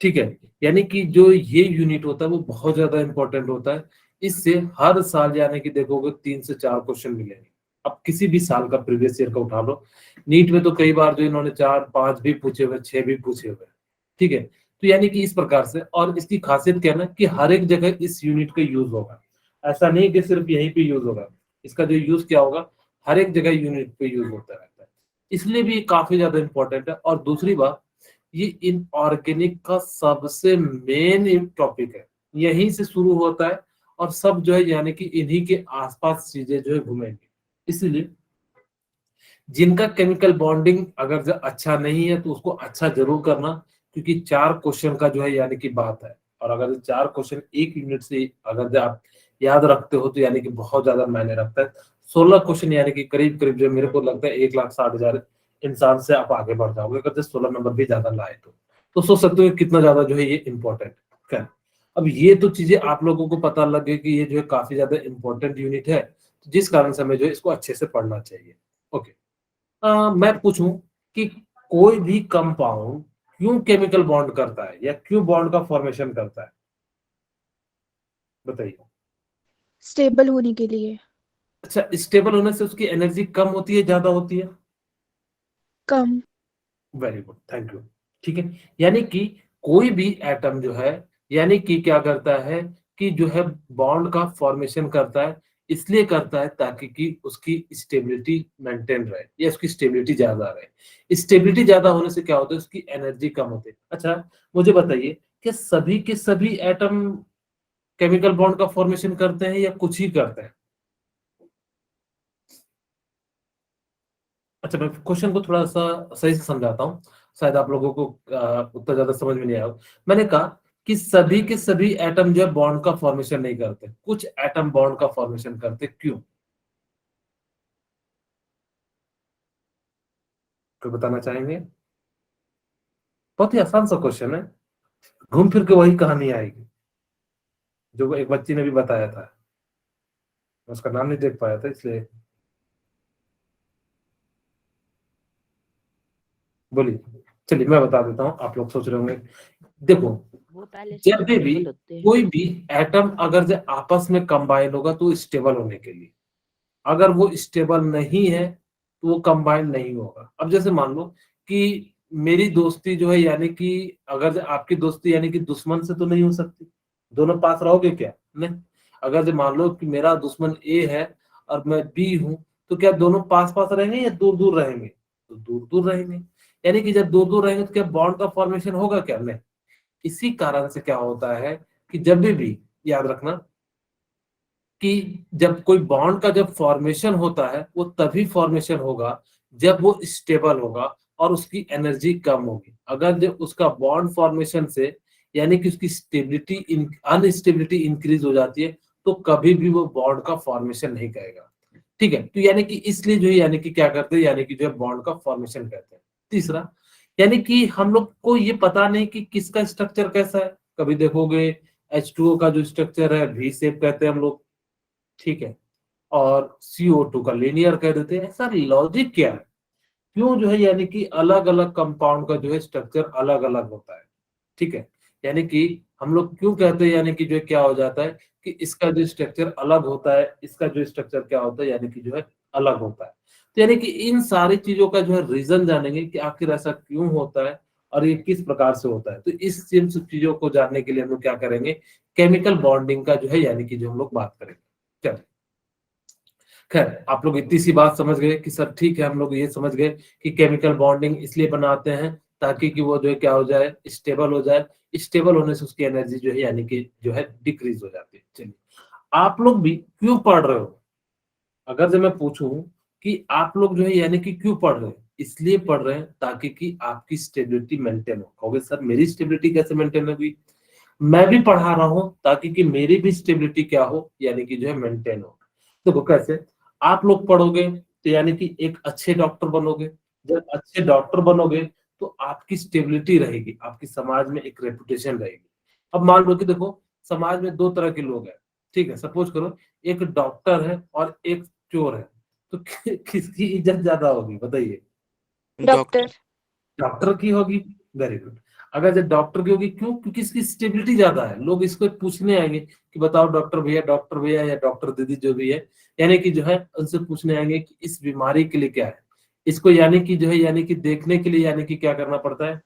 ठीक है। यानी कि जो ये यूनिट होता है वो बहुत ज्यादा इंपॉर्टेंट होता है। इससे हर साल यानी कि देखोगे 3 से 4 क्वेश्चन मिलेंगे। अब किसी भी साल का प्रीवियस ईयर का उठा लो, नीट में तो कई बार जो इन्होंने 4 5 भी पूछे हुए, 6 भी पूछे हुए। ठीक है, तो यानी कि इस प्रकार से, और इसकी खासियत क्या है ना कि हर एक जगह इस यूनिट का यूज होगा। ऐसा नहीं कि सिर्फ यहीं पे यूज होगा, इसका जो यूज क्या होगा, हर एक जगह यूनिट पे यूज होता रहता है। इसलिए भी ये काफी ज्यादा इंपॉर्टेंट है। और दूसरी बात, ये इनऑर्गेनिक का सबसे मेन टॉपिक है, यहीं से शुरू होता है और सब जो है यानी कि इन्हीं के आसपास चीजें जो है घूमेंगी। इसलिए जिनका केमिकल बॉन्डिंग अगर जो अच्छा नहीं है तो उसको अच्छा जरूर करना, क्योंकि 4 क्वेश्चन का जो है यानी कि बात है। और अगर 4 क्वेश्चन एक यूनिट से अगर जो आप याद रखते हो तो यानी कि बहुत ज्यादा मायने रखता है। 16 क्वेश्चन यानी कि करीब करीब जो मेरे को लगता है 1,60,000 इंसान से आप आगे बढ़ जाओगे अगर जो 16 नंबर भी ज्यादा लाए तो सोच सकते हो कितना ज्यादा जो है ये इंपॉर्टेंट है। अब ये तो चीजें आप लोगों को पता लग गई कि ये जो है काफी ज्यादा इंपॉर्टेंट यूनिट है, जिस कारण से हमें जो है इसको अच्छे से पढ़ना चाहिए। ओके, मैं पूछूं कि कोई भी कंपाउंड क्यों केमिकल बॉन्ड करता है या क्यों बॉन्ड का फॉर्मेशन करता है, बताइए। स्टेबल होने के लिए। अच्छा, स्टेबल होने से उसकी एनर्जी कम होती है ज्यादा होती है? कम। Very good, thank you. ठीक है, यानी कि कोई भी एटम जो है यानी कि क्या करता है कि जो है बॉन्ड का फॉर्मेशन करता है, इसलिए करता है ताकि कि उसकी स्टेबिलिटी मेंटेन रहे या उसकी स्टेबिलिटी ज्यादा रहे। स्टेबिलिटी ज्यादा होने से क्या होता है, उसकी एनर्जी कम होती है। अच्छा, मुझे बताइए कि सभी के सभी एटम केमिकल बॉन्ड का फॉर्मेशन करते हैं या कुछ ही करते हैं? अच्छा, मैं क्वेश्चन को थोड़ा सा सही से समझाता हूँ, शायद आप लोगों को उतना ज्यादा समझ में नहीं आया। मैंने कहा कि सभी के सभी एटम जो है बॉन्ड का फॉर्मेशन नहीं करते, कुछ एटम बॉन्ड का फॉर्मेशन करते, क्यों? कोई बताना चाहेंगे? बहुत ही आसान सा क्वेश्चन है, घूम फिर के वही कहानी आएगी जो एक बच्ची ने भी बताया था। मैं उसका नाम नहीं देख पाया था इसलिए। बोलिए, चलिए मैं बता देता हूँ, आप लोग सोच रहे होंगे। देखो, वो पहले जब भी स्टेबल होते हैं। कोई भी एटम अगर जो आपस में कंबाइन होगा तो स्टेबल होने के लिए, अगर वो स्टेबल नहीं है तो वो कंबाइन नहीं होगा। अब जैसे मान लो कि मेरी दोस्ती जो है यानी कि अगर जो आपकी दोस्ती यानी कि दुश्मन से तो नहीं हो सकती, दोनों पास रहोगे क्या? नहीं। अगर जो मान लो कि मेरा दुश्मन ए है और मैं बी हूं, तो क्या दोनों पास पास रहेंगे या दूर दूर रहेंगे? तो दूर दूर रहेंगे। यानी कि जब दूर दूर रहेंगे तो क्या बॉन्ड का फॉर्मेशन होगा क्या? नहीं। इसी कारण से क्या होता है कि जब भी याद रखना कि जब कोई बॉन्ड का जब फॉर्मेशन होता है वो तभी फॉर्मेशन होगा जब वो स्टेबल होगा और उसकी एनर्जी कम होगी। अगर जब उसका बॉन्ड फॉर्मेशन से यानी कि उसकी स्टेबिलिटी अनस्टेबिलिटी इंक्रीज हो जाती है तो कभी भी वो बॉन्ड का फॉर्मेशन नहीं करेगा। ठीक है, तो यानी कि इसलिए जो है यानी कि क्या करते हैं, यानी कि जो है बॉन्ड का फॉर्मेशन करते हैं। तीसरा, यानी कि हम लोग को ये पता नहीं कि किसका स्ट्रक्चर कैसा है। कभी देखोगे H2O का जो स्ट्रक्चर है वी शेप कहते हैं हम लोग, ठीक है, और CO2 का लीनियर कह देते हैं। ऐसा लॉजिक क्या है, क्यों जो है यानी कि अलग अलग कंपाउंड का जो है स्ट्रक्चर अलग अलग होता है? ठीक है, यानी कि हम लोग क्यों कहते हैं यानी कि जो है क्या हो जाता है कि इसका जो स्ट्रक्चर अलग होता है, इसका जो स्ट्रक्चर क्या होता है यानी कि जो है अलग होता है। तो यानी कि इन सारी चीजों का जो है रीजन जानेंगे कि आखिर ऐसा क्यों होता है और ये किस प्रकार से होता है। तो इस इन सब चीजों को जानने के लिए हम लोग क्या करेंगे, केमिकल बॉन्डिंग का जो है यानी कि जो हम लोग बात करेंगे। चलिए, खैर आप लोग इतनी सी बात समझ गए कि सर ठीक है, हम लोग ये समझ गए कि केमिकल बॉन्डिंग इसलिए बनाते हैं ताकि कि वो जो है क्या हो जाए, स्टेबल हो जाए। स्टेबल होने से उसकी एनर्जी जो है यानी कि जो है डिक्रीज हो जाती है। चलिए, आप लोग भी क्यों पढ़ रहे हो? अगर जब मैं पूछूं कि आप लोग जो है यानी कि क्यों पढ़ रहे हैं, इसलिए पढ़ रहे हैं ताकि कि आपकी स्टेबिलिटी मेंटेन हो। कहोगे सर मेरी स्टेबिलिटी कैसे मेंटेन होगी? मैं भी पढ़ा रहा हूं ताकि कि मेरी भी स्टेबिलिटी क्या हो, यानी कि जो है मेंटेन हो। देखो कैसे, आप लोग पढ़ोगे तो यानी कि एक अच्छे डॉक्टर बनोगे। जब अच्छे डॉक्टर बनोगे तो आपकी स्टेबिलिटी रहेगी, आपकी समाज में एक रेपुटेशन रहेगी। अब मान लो कि देखो, समाज में 2 तरह के लोग हैं। ठीक है, सपोज करो एक डॉक्टर है और एक चोर है, तो किसकी इज्जत ज्यादा होगी बताइए? डॉक्टर। डॉक्टर। डॉक्टर की होगी। Very good. अगर जब डॉक्टर की होगी, क्यों? क्योंकि इसकी स्टेबिलिटी ज्यादा है, लोग इसको पूछने आएंगे कि बताओ डॉक्टर भैया या डॉक्टर दीदी जो भी है, यानी कि जो है उनसे पूछने आएंगे कि इस बीमारी के लिए क्या है, इसको यानी कि जो है यानी कि देखने के लिए यानी कि क्या करना पड़ता है,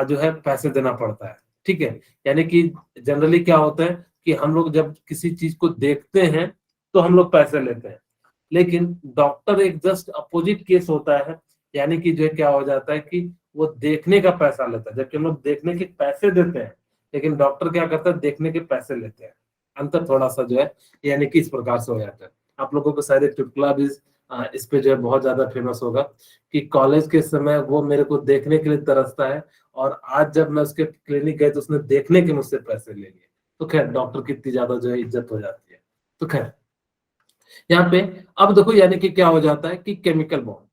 जो है पैसे देना पड़ता है। ठीक है, यानी कि जनरली क्या होता है कि हम लोग जब किसी चीज को देखते हैं तो हम लोग पैसे लेते हैं, लेकिन डॉक्टर एक जस्ट अपोजिट केस होता है, यानी कि जो है क्या हो जाता है कि वो देखने का पैसा लेता है, जबकि हम लोग देखने के पैसे देते हैं, लेकिन डॉक्टर क्या करता है, देखने के पैसे लेते हैं। अंतर थोड़ा सा जो है यानी कि इस प्रकार से हो जाता है। आप लोगों को शायद एक चुटकुला भी इस पे जो है बहुत ज्यादा फेमस होगा कि कॉलेज के समय वो मेरे को देखने के लिए तरसता है, और आज जब मैं उसके क्लिनिक गए तो उसने देखने के मुझसे पैसे ले लिए। तो खैर डॉक्टर की इतनी ज्यादा जो है इज्जत हो जाती है। तो खैर यहाँ पे अब देखो यानी कि क्या हो जाता है कि केमिकल बॉन्ड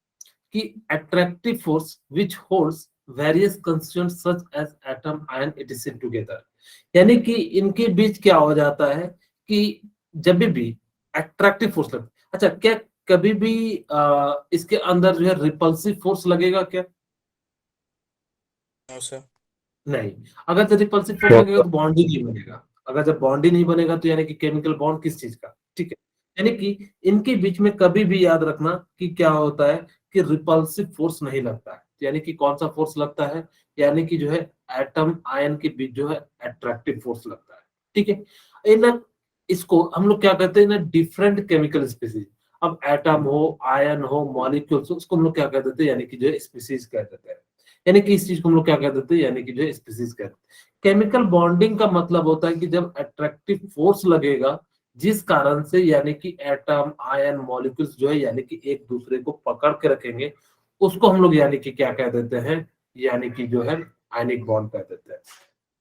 की attractive force which holds various constituents such as atom ion etcetera together, यानी कि इनके बीच क्या हो जाता है कि जब भी अट्रैक्टिव फोर्स लगता है, अच्छा क्या कभी भी इसके अंदर जो है रिपल्सिव फोर्स लगेगा क्या? No sir. नहीं। अगर जब रिपल्सिव फोर्स लगेगा तो बॉन्ड ही नहीं बनेगा, अगर जब बॉन्ड ही नहीं बनेगा तो यानी कि केमिकल बॉन्ड किस चीज का? ठीक है, यानी कि इनके बीच में कभी भी याद रखना कि क्या होता है कि रिपल्सिव फोर्स नहीं लगता है, यानी कि कौन सा फोर्स लगता है, यानी कि जो है एटम आयन के बीच जो है अट्रैक्टिव फोर्स लगता है। ठीक है, इन इसको हम लोग क्या कहते हैं ना, डिफरेंट केमिकल स्पीसीज, अब एटम हो, आयन हो, मॉलिक्यूल्स हो, उसको हम लोग क्या कह देते हैं, यानी कि जो है स्पीसीज कह देते हैं, यानी कि इस चीज को हम लोग क्या कह देते हैं, यानी कि जो है स्पीसीज कहते हैं। केमिकल बॉन्डिंग का मतलब होता है कि जब अट्रैक्टिव फोर्स लगेगा जिस कारण से यानी कि एटम आयन मॉलिक्यूल्स जो है यानी कि एक दूसरे को पकड़ के रखेंगे, उसको हम लोग यानी कि क्या कह देते हैं, यानी कि जो है आयनिक बॉन्ड कह देते हैं,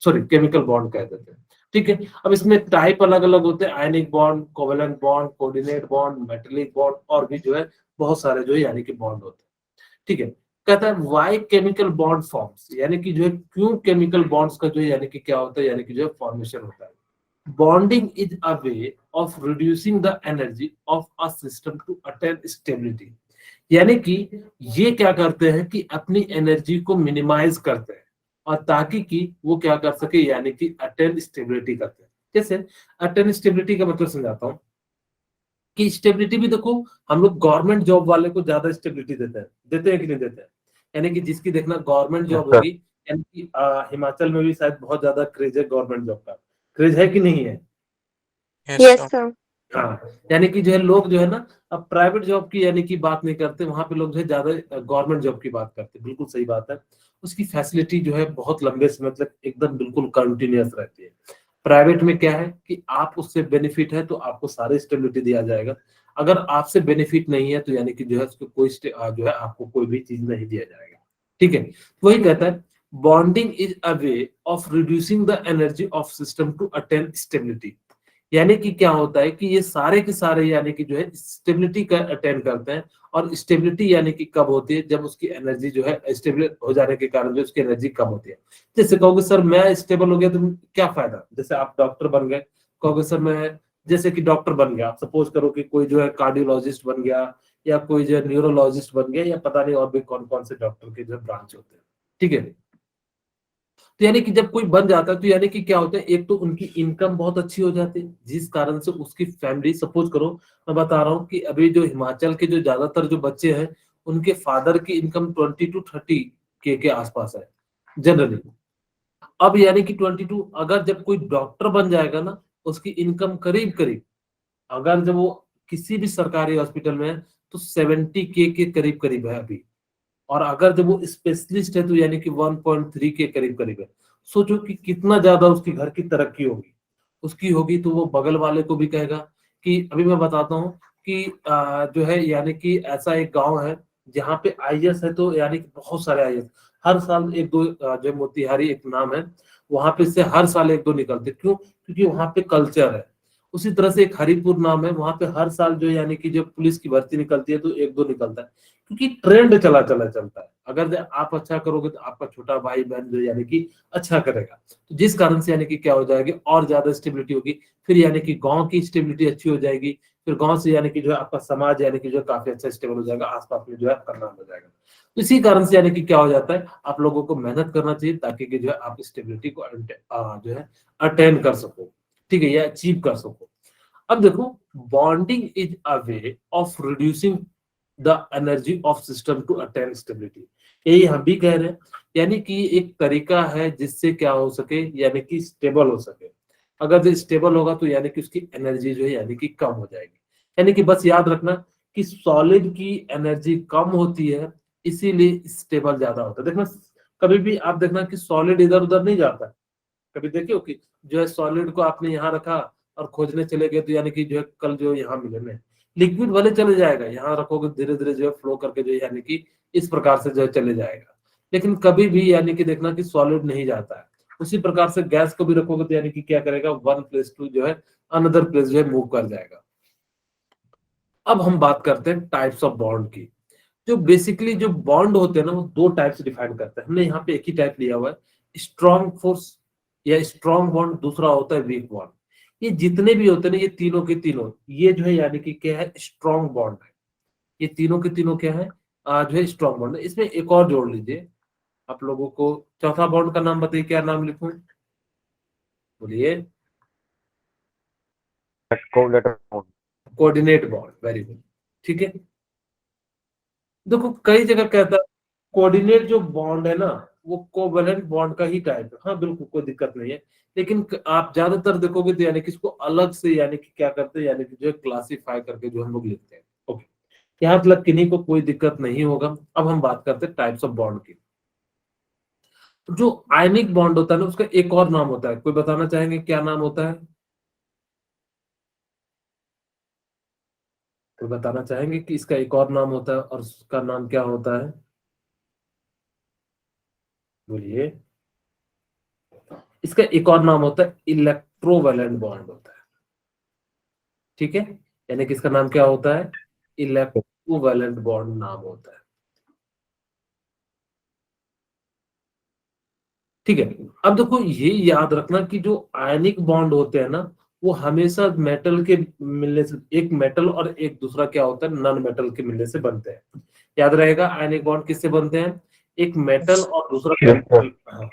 सॉरी केमिकल बॉन्ड कह देते हैं। ठीक है, अब इसमें टाइप अलग अलग होते हैं, ionic bond, covalent bond, coordinate bond, metallic bond, और भी जो है बहुत सारे जो है यानी कि बॉन्ड होते हैं। ठीक है, कहता है व्हाई केमिकल बॉन्ड फॉर्म्स, यानी कि जो है क्यों केमिकल बॉन्ड्स का जो है यानी कि क्या होता है, यानी कि जो है फॉर्मेशन होता है। Bonding is a way of reducing the energy of a system to attain stability, यानी कि ये क्या करते हैं कि अपनी एनर्जी को मिनिमाइज करते हैं, और ताकि कि वो क्या कर सके, यानी कि अटेन स्टेबिलिटी करते हैं। जैसे अटेन स्टेबिलिटी का मतलब समझाता हूँ कि स्टेबिलिटी भी देखो, हम लोग गवर्नमेंट जॉब वाले को ज्यादा स्टेबिलिटी देते हैं कि नहीं देते हैं, यानी कि जिसकी देखना गवर्नमेंट जॉब होगी, यानी कि हिमाचल में भी शायद बहुत ज्यादा क्रेज है गवर्नमेंट जॉब का, क्रेज है कि नहीं है? Yes sir. हाँ, यानी कि जो है लोग जो है ना, अब प्राइवेट जॉब की यानी कि बात नहीं करते, वहां पे लोग जो है ज्यादा गवर्नमेंट जॉब की बात करते हैं। बिल्कुल सही बात है, उसकी फैसिलिटी जो है बहुत लंबे समय तक एकदम बिल्कुल कंटिन्यूअस रहती है। प्राइवेट में क्या है कि आप उससे बेनिफिट है तो आपको सारे स्टेबिलिटी दिया जाएगा, अगर आपसे बेनिफिट नहीं है तो यानी कि जो है उसको कोई जो है आपको कोई भी चीज नहीं दिया जाएगा। ठीक है, वही कहता है bonding is a way of reducing the energy of system to attain stability, यानी कि क्या होता है कि ये सारे के सारे यानी कि जो है स्टेबिलिटी का अटेंड करते हैं, और स्टेबिलिटी यानी कि कब होती है, जब उसकी एनर्जी जो है स्टेबल हो जाने के कारण जो उसकी एनर्जी कम होती है। जैसे कहोगे सर मैं स्टेबल हो गया तो क्या फायदा, जैसे आप डॉक्टर बन गए, कहोगे सर मैं जैसे कि डॉक्टर बन गया, सपोज करो कि कोई जो है कार्डियोलॉजिस्ट बन गया, या कोई जो है न्यूरोलॉजिस्ट बन गया, या पता नहीं और भी कौन कौन से डॉक्टर के जो ब्रांच होते हैं। ठीक है, तो यानी कि जब कोई बन जाता है तो यानी कि क्या होता है, एक तो उनकी इनकम बहुत अच्छी हो जाती है, जिस कारण से उसकी फैमिली, सपोज करो मैं बता रहा हूँ कि अभी जो हिमाचल के जो ज्यादातर जो बच्चे हैं, उनके फादर की इनकम 20 to 30 के आसपास है जनरली। अब यानी कि 22, अगर जब कोई डॉक्टर बन जाएगा ना, उसकी इनकम करीब करीब, अगर जब वो किसी भी सरकारी हॉस्पिटल में है तो 70 के करीब करीब है अभी, और अगर जब वो स्पेशलिस्ट है तो यानी कि 1.3 के करीब करीब है। सोचो कि कितना ज्यादा उसकी घर की तरक्की होगी, उसकी होगी तो वो बगल वाले को भी कहेगा कि अभी मैं बताता हूँ कि जो है यानी कि ऐसा एक गांव है जहाँ पे आईएएस है, तो यानी कि बहुत सारे आईएएस हर साल एक दो, जो है मोतिहारी एक नाम है, वहां पे से हर साल एक दो निकलते, क्यों? क्योंकि वहां पे कल्चर है। उसी तरह से एक हरिपुर नाम है, वहां पे हर साल जो यानी कि जो पुलिस की भर्ती निकलती है तो एक दो निकलता है, क्योंकि ट्रेंड चला चला चलता है। अगर आप अच्छा करोगे तो आपका छोटा भाई बहन जो यानी कि अच्छा करेगा, तो जिस कारण से यानी कि क्या हो जाएगी, और ज्यादा स्टेबिलिटी होगी। फिर यानी कि गांव की स्टेबिलिटी अच्छी हो जाएगी, फिर गांव से यानी कि जो है आपका समाज यानी कि जो है काफी अच्छा स्टेबल हो जाएगा, आसपास में जो है आपका नाम हो जाएगा। तो इसी कारण से यानी कि क्या हो जाता है, आप लोगों को मेहनत करना चाहिए ताकि कि जो है आप स्टेबिलिटी को जो है अटेन कर सको, ठीक है, या अचीव कर सको। अब देखो, bonding is a way of reducing the energy of system to attain stability. यही हम भी कह रहे हैं, यानी कि एक तरीका है जिससे क्या हो सके, यानी कि स्टेबल हो सके। अगर जो स्टेबल होगा तो यानी कि उसकी एनर्जी जो है यानी कि कम हो जाएगी। यानी कि बस याद रखना कि सॉलिड की एनर्जी कम होती है, इसीलिए स्टेबल ज्यादा होता है। देखना, कभी भी आप देखना कि सॉलिड इधर उधर नहीं जाता है। कभी देखियो कि जो है सॉलिड को आपने यहाँ रखा और खोजने चले गए, तो यानी कि जो है कल जो यहाँ मिले में लिक्विड वाले चले जाएगा, यहाँ रखोगे धीरे धीरे जो है फ्लो करके जो है यानी कि इस प्रकार से जो है चले जाएगा। लेकिन कभी भी यानी कि देखना कि सॉलिड नहीं जाता है। उसी प्रकार से गैस को भी रखोगे तो यानी कि क्या करेगा, वन प्लेस टू जो है अनदर प्लेस जो है मूव कर जाएगा। अब हम बात करते हैं टाइप्स ऑफ बॉन्ड की। जो बेसिकली जो बॉन्ड होते हैं ना, वो दो टाइप से डिफाइन करते हैं। हमने यहाँ पे एक ही टाइप लिया हुआ है, स्ट्रॉन्ग फोर्स या स्ट्रॉन्ग बॉन्ड, दूसरा होता है वीक बॉन्ड। ये जितने भी होते हैं ना, ये तीनों के तीनों ये जो है यानी कि क्या है, स्ट्रॉन्ग बॉन्ड है। ये तीनों के तीनों क्या है, जो है स्ट्रॉन्ग बॉन्ड है। इसमें एक और जोड़ लीजिए आप लोगों को। चौथा बॉन्ड का नाम बताइए, क्या नाम लिखूं, बोलिए। Covalent bond. Coordinate bond, very good, ठीक है। देखो कई जगह कहता है कोऑर्डिनेट जो बॉन्ड है ना, वो कोवैलेंट बॉन्ड का ही टाइप है। हाँ बिल्कुल, कोई दिक्कत नहीं है। लेकिन आप ज्यादातर देखोगे तो यानी कि इसको अलग से यानी कि क्या करते हैं, यानी कि जो है क्लासिफाई करके जो हम लोग लिखते हैं। ओके, यहाँ तक किन्हीं को कोई दिक्कत नहीं होगा। अब हम बात करते हैं टाइप्स ऑफ बॉन्ड की। तो जो आयनिक बॉन्ड होता है ना, उसका एक और नाम होता है। कोई बताना चाहेंगे क्या नाम होता है? कोई बताना चाहेंगे कि इसका एक और नाम होता है, और उसका नाम क्या होता है, बोलिए। इसका एक और नाम होता है इलेक्ट्रोवैलेंट बॉन्ड होता है, ठीक है। यानी कि इसका नाम क्या होता है, इलेक्ट्रोवैलेंट बॉन्ड नाम होता है, ठीक है। अब देखो ये याद रखना कि जो आयनिक बॉन्ड होते हैं ना, वो हमेशा मेटल के मिलने से, एक मेटल और एक दूसरा क्या होता है, नॉन मेटल के मिलने से बनते हैं। याद रहेगा, आयनिक बॉन्ड किससे बनते हैं, एक मेटल और दूसरा मेटल। हाँ,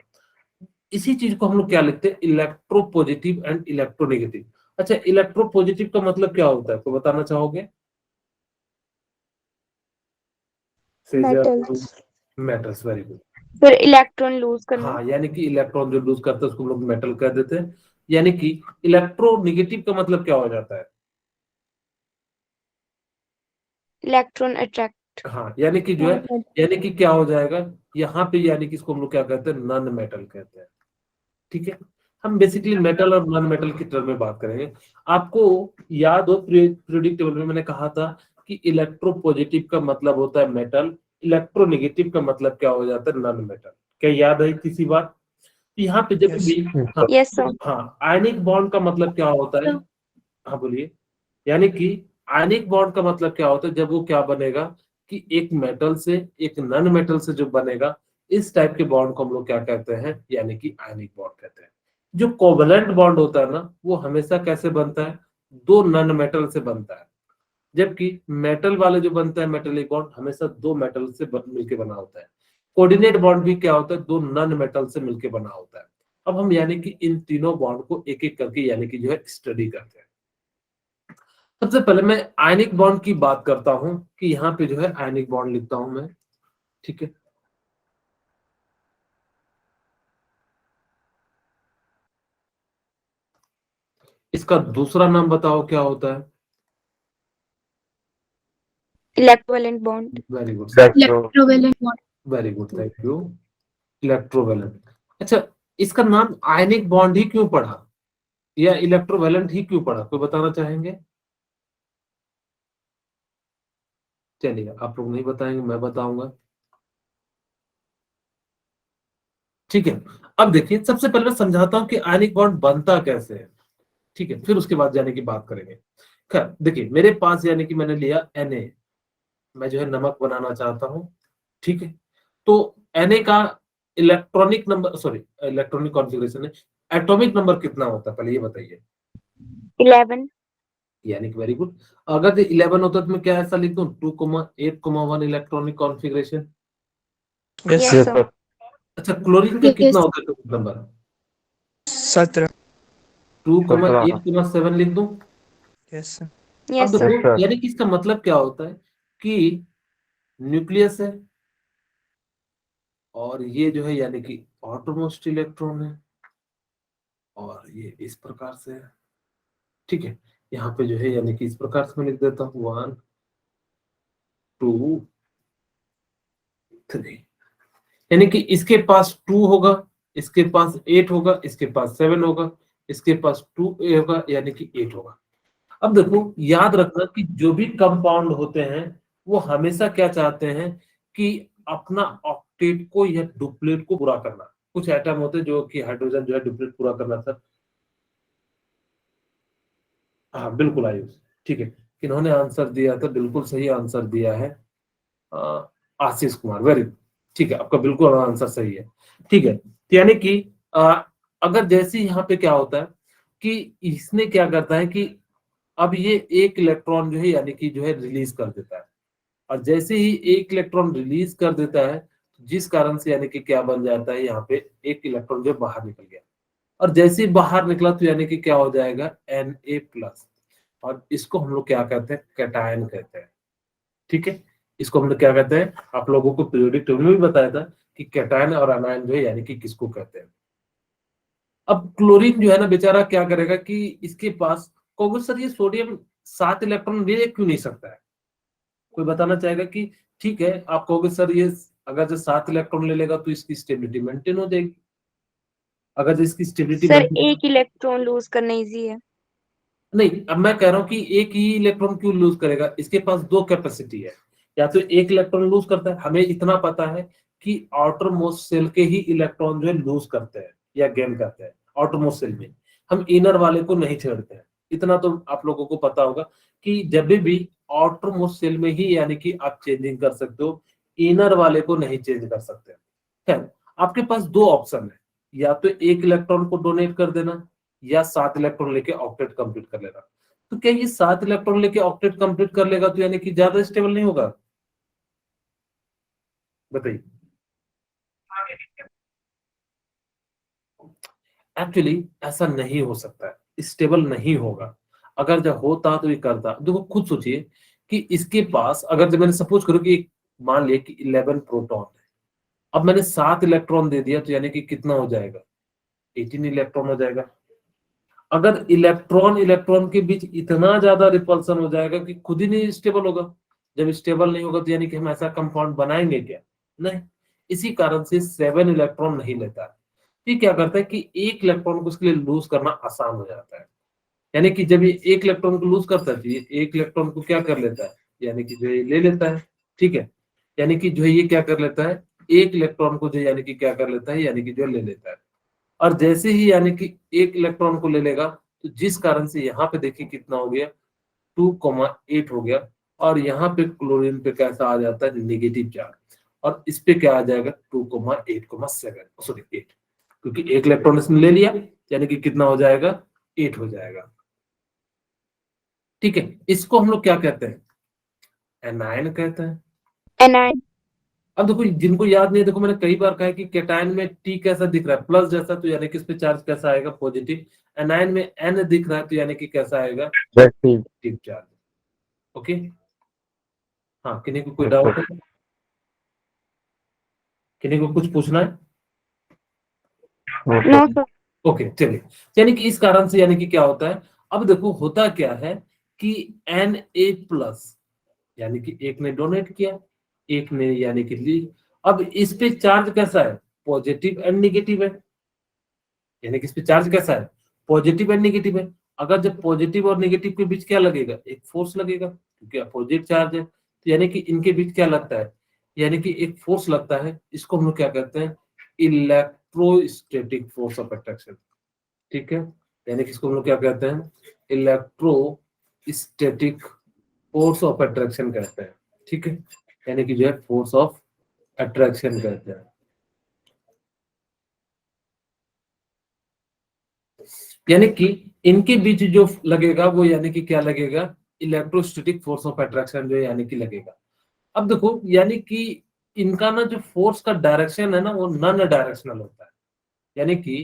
इसी चीज को हम लोग क्या लिखते हैं, electro positive and electro negative. अच्छा, इलेक्ट्रो पॉजिटिव का मतलब क्या होता है, तो बताना चाहोगे? Metals, metals, very good. फिर इलेक्ट्रॉन लूज करना। हाँ, यानी कि इलेक्ट्रॉन जो लूज करते हैं उसको हम लोग मेटल कह देते हैं। यानी कि इलेक्ट्रो निगेटिव का मतलब क्या हो जाता है? Electron attract. हाँ, यानी कि जो है, यानी कि क्या हो जाएगा यहाँ पे, यानी कि इसको हम लोग क्या कहते हैं, नॉन मेटल कहते हैं, ठीक है। हम बेसिकली मेटल और नॉन मेटल की टर्म में बात करेंगे। आपको याद हो पीरियोडिक टेबल में मैंने कहा था कि इलेक्ट्रो पॉजिटिव का मतलब होता है मेटल, इलेक्ट्रो नेगेटिव का मतलब क्या हो जाता है, नॉन मेटल। क्या याद है किसी बात? यहाँ पे जब भी, हाँ, यस सर। हाँ, आयनिक बॉन्ड का मतलब क्या होता है, हाँ बोलिए। यानी कि आयनिक बॉन्ड का मतलब क्या होता है, जब वो क्या बनेगा कि एक मेटल से एक नॉन मेटल से जो बनेगा, इस टाइप के बॉन्ड को हम लोग क्या कहते हैं, यानी कि आयनिक बॉन्ड कहते हैं। जो कोवैलेंट बॉन्ड होता है ना, वो हमेशा कैसे बनता है, दो नॉन मेटल से बनता है। जबकि मेटल वाले जो बनता है मेटेलिक बॉन्ड, हमेशा दो मेटल से मिलकर बना होता है। कोऑर्डिनेट बॉन्ड भी क्या होता है, दो नॉन मेटल से मिलकर बना होता है। अब हम यानी कि इन तीनों बॉन्ड को एक एक करके यानी कि जो है स्टडी करते हैं। सबसे पहले मैं आयनिक बॉन्ड की बात करता हूं कि यहाँ पे जो है आयनिक बॉन्ड लिखता हूं मैं, ठीक है। इसका दूसरा नाम बताओ क्या होता है? Electrovalent bond. Very good, electrovalent bond. Very good, thank you. Electrovalent. अच्छा, इसका नाम आयनिक बॉन्ड ही क्यों पड़ा, या इलेक्ट्रोवैलेंट ही क्यों पड़ा, कोई बताना चाहेंगे? चलिए, आप लोग नहीं बताएंगे, मैं बताऊंगा, ठीक है। अब देखिए, सबसे पहले मैं समझाता हूं कि आयनिक बॉन्ड बनता कैसे है, ठीक है। फिर उसके बाद जाने की बात करेंगे। खैर देखिए, मेरे पास यानी कि मैंने लिया Na, मैं जो है नमक बनाना चाहता हूँ, ठीक है। तो Na का electronic number, sorry electronic configuration है, एटॉमिक नंबर कितना होता है पहले ये बताइए। 11. यानी कि वेरी गुड। अगर जो 11 होता है तो मैं क्या ऐसा लिख दूं 2,8,1 electronic configuration. Yes Yes, sir. sir. अच्छा क्लोरीन का Yes. कितना होता है एटॉमिक नंबर? 17। 2,8,7 लिख दूं। Yes sir. Yes, अब sir. देखो यानी कि इसका मतलब क्या होता है कि न्यूक्लियस है और ये जो है यानी कि आउटरमोस्ट इलेक्ट्रॉन है और ये इस प्रकार से है, ठीक है। यहाँ पे जो है यानी कि इस प्रकार से मैं लिख देता हूँ 1 2 3, यानी कि इसके पास 2 होगा, इसके पास 8 होगा, इसके पास 7 होगा, इसके पास 2 होगा यानी कि 8 होगा। अब देखो याद रखना कि जो भी कंपाउंड होते हैं वो हमेशा क्या चाहते हैं कि अपना ऑक्टेट को या डुप्लेट को पूरा करना। कुछ एटम होते हैं जो कि हाइड्रोजन जो है डुप्लेट पूरा करना सर। हाँ बिल्कुल आयुष, ठीक है। इन्होंने आंसर दिया था, बिल्कुल सही आंसर दिया है अ, आशीष कुमार, वेरी गुड, ठीक है। आपका बिल्कुल आंसर सही है, ठीक है। तो यानी कि अगर जैसे यहाँ पे क्या होता है कि इसने क्या करता है कि अब ये एक इलेक्ट्रॉन जो है यानी कि जो है रिलीज कर देता है और जैसे ही एक इलेक्ट्रॉन रिलीज कर देता है जिस कारण से यानी कि क्या बन जाता है यहाँ पे एक इलेक्ट्रॉन जो बाहर निकल गया और जैसे ही बाहर निकला तो यानी कि क्या हो जाएगा Na+। और इसको हम लोग क्या कहते हैं कैटायन कहते हैं, ठीक है। इसको हम लोग क्या कहते हैं, आप लोगों को पीरियोडिक टेबल में भी बताया था कि कैटायन और अनायन जो है यानी कि किसको कहते हैं। अब क्लोरीन जो है ना बेचारा क्या करेगा कि इसके पास कहोगे सर ये सोडियम 7 इलेक्ट्रॉन ले क्यों नहीं सकता है? कोई बताना चाहेगा कि ठीक है आप कहोगे सर ये अगर जो 7 इलेक्ट्रॉन ले लेगा तो इसकी स्टेबिलिटी मेंटेन हो जाएगी। अगर जो इसकी स्टेबिलिटी सर मेंटेन, एक इलेक्ट्रॉन लूज करना इजी है। नहीं अब मैं कह रहा हूँ कि एक ही इलेक्ट्रॉन क्यों लूज करेगा, इसके पास दो कैपेसिटी है, या तो एक इलेक्ट्रॉन लूज करता है, हमें इतना पता है कि आउटर मोस्ट सेल के ही इलेक्ट्रॉन जो है लूज करते हैं या गेन करते हैं आउटर मोस्ट सेल में, हम इनर वाले को नहीं छेड़ते हैं। इतना तो आप लोगों को पता होगा कि जब भी आउटर मोस्ट सेल में ही यानी कि आप चेंजिंग कर सकते हो, इनर वाले को नहीं चेंज कर सकते। खैर आपके पास दो ऑप्शन है, या तो एक इलेक्ट्रॉन को डोनेट कर देना या 7 इलेक्ट्रॉन लेके ऑक्टेट कंप्लीट कर लेना। तो क्या ये 7 इलेक्ट्रॉन लेके ऑक्टेट कंप्लीट कर लेगा तो यानी कि ज्यादा स्टेबल नहीं होगा? बताइए। एक्चुअली ऐसा नहीं हो सकता है, स्टेबल नहीं होगा। अगर जब होता तो ये करता। देखो खुद सोचिए कि इसके पास अगर जब मैंने सपोज करो कि मान लिया कि 11 प्रोटॉन है, अब मैंने 7 इलेक्ट्रॉन दे दिया तो यानी कि कितना हो जाएगा 18 इलेक्ट्रॉन हो जाएगा। अगर इलेक्ट्रॉन इलेक्ट्रॉन के बीच इतना ज्यादा रिपल्सन हो जाएगा कि खुद ही नहीं स्टेबल होगा। जब स्टेबल नहीं होगा तो यानी कि हम ऐसा कंपाउंड बनाएंगे क्या? नहीं। इसी कारण से 7 इलेक्ट्रॉन नहीं लेता है। ये क्या करता है कि एक इलेक्ट्रॉन को उसके लिए लूज करना आसान हो जाता है। यानी कि जब ये एक इलेक्ट्रॉन को लूज करता है तो ये एक इलेक्ट्रॉन को क्या कर लेता है, यानी कि जो है ले लेता है, ठीक है। यानी कि जो है ये क्या कर लेता है, एक इलेक्ट्रॉन को जो यानी कि क्या कर लेता है, यानी कि जो ले लेता है। और जैसे ही यानी कि एक इलेक्ट्रॉन को ले लेगा तो जिस कारण से यहाँ पे देखिए कितना हो गया 2,8 हो गया और यहाँ पे क्लोरीन पे कैसा आ जाता है नेगेटिव चार्ज और इस पे क्या आ जाएगा 2,8,7 सॉरी 8, क्योंकि एक इलेक्ट्रॉन इसने ले लिया यानी कि कितना हो जाएगा 8 हो जाएगा, ठीक है। इसको हम लोग क्या कहते हैं, एनायन कहते हैं। Anion. अब देखो जिनको याद नहीं है, देखो मैंने कई बार कहा है कि कैटायन में टी कैसा दिख रहा है प्लस जैसा, तो यानी कि इस पे चार्ज कैसा आएगा पॉजिटिव। एनायन में एन दिख रहा है तो यानी कि कैसा आएगा नेगेटिव चार्ज। ओके, हाँ किन्हीं को कोई डाउट है, किन्हीं को कुछ पूछना है? No, sir. ओके चलिए। यानी कि इस कारण से यानी कि क्या होता है, अब देखो होता क्या है कि Na+ यानी कि एक ने डोनेट किया, एक ने यानी कि ली। अब इस पे चार्ज कैसा है, पॉजिटिव एंड नेगेटिव है। यानी कि इस पे चार्ज कैसा है, पॉजिटिव एंड नेगेटिव है। अगर जब पॉजिटिव और नेगेटिव के बीच क्या लगेगा, एक फोर्स लगेगा क्योंकि अपोजिट चार्ज है, तो यानी कि इनके बीच क्या लगता है, यानी कि एक फोर्स लगता है। इसको हम लोग क्या कहते हैं, इलेक्ट्रोस्टैटिक फोर्स ऑफ अट्रैक्शन, ठीक है। यानी कि इसको हम लोग क्या कहते हैं, इलेक्ट्रोस्टैटिक फोर्स ऑफ अट्रैक्शन कहते हैं, ठीक है, यानी कि जो है फोर्स ऑफ अट्रैक्शन कहते हैं। यानी कि इनके बीच जो लगेगा वो यानी कि क्या लगेगा, इलेक्ट्रोस्टैटिक फोर्स ऑफ अट्रैक्शन जो है यानी कि लगेगा। अब देखो यानी कि इनका ना जो फोर्स का डायरेक्शन है ना वो नॉन डायरेक्शनल होता है। यानी कि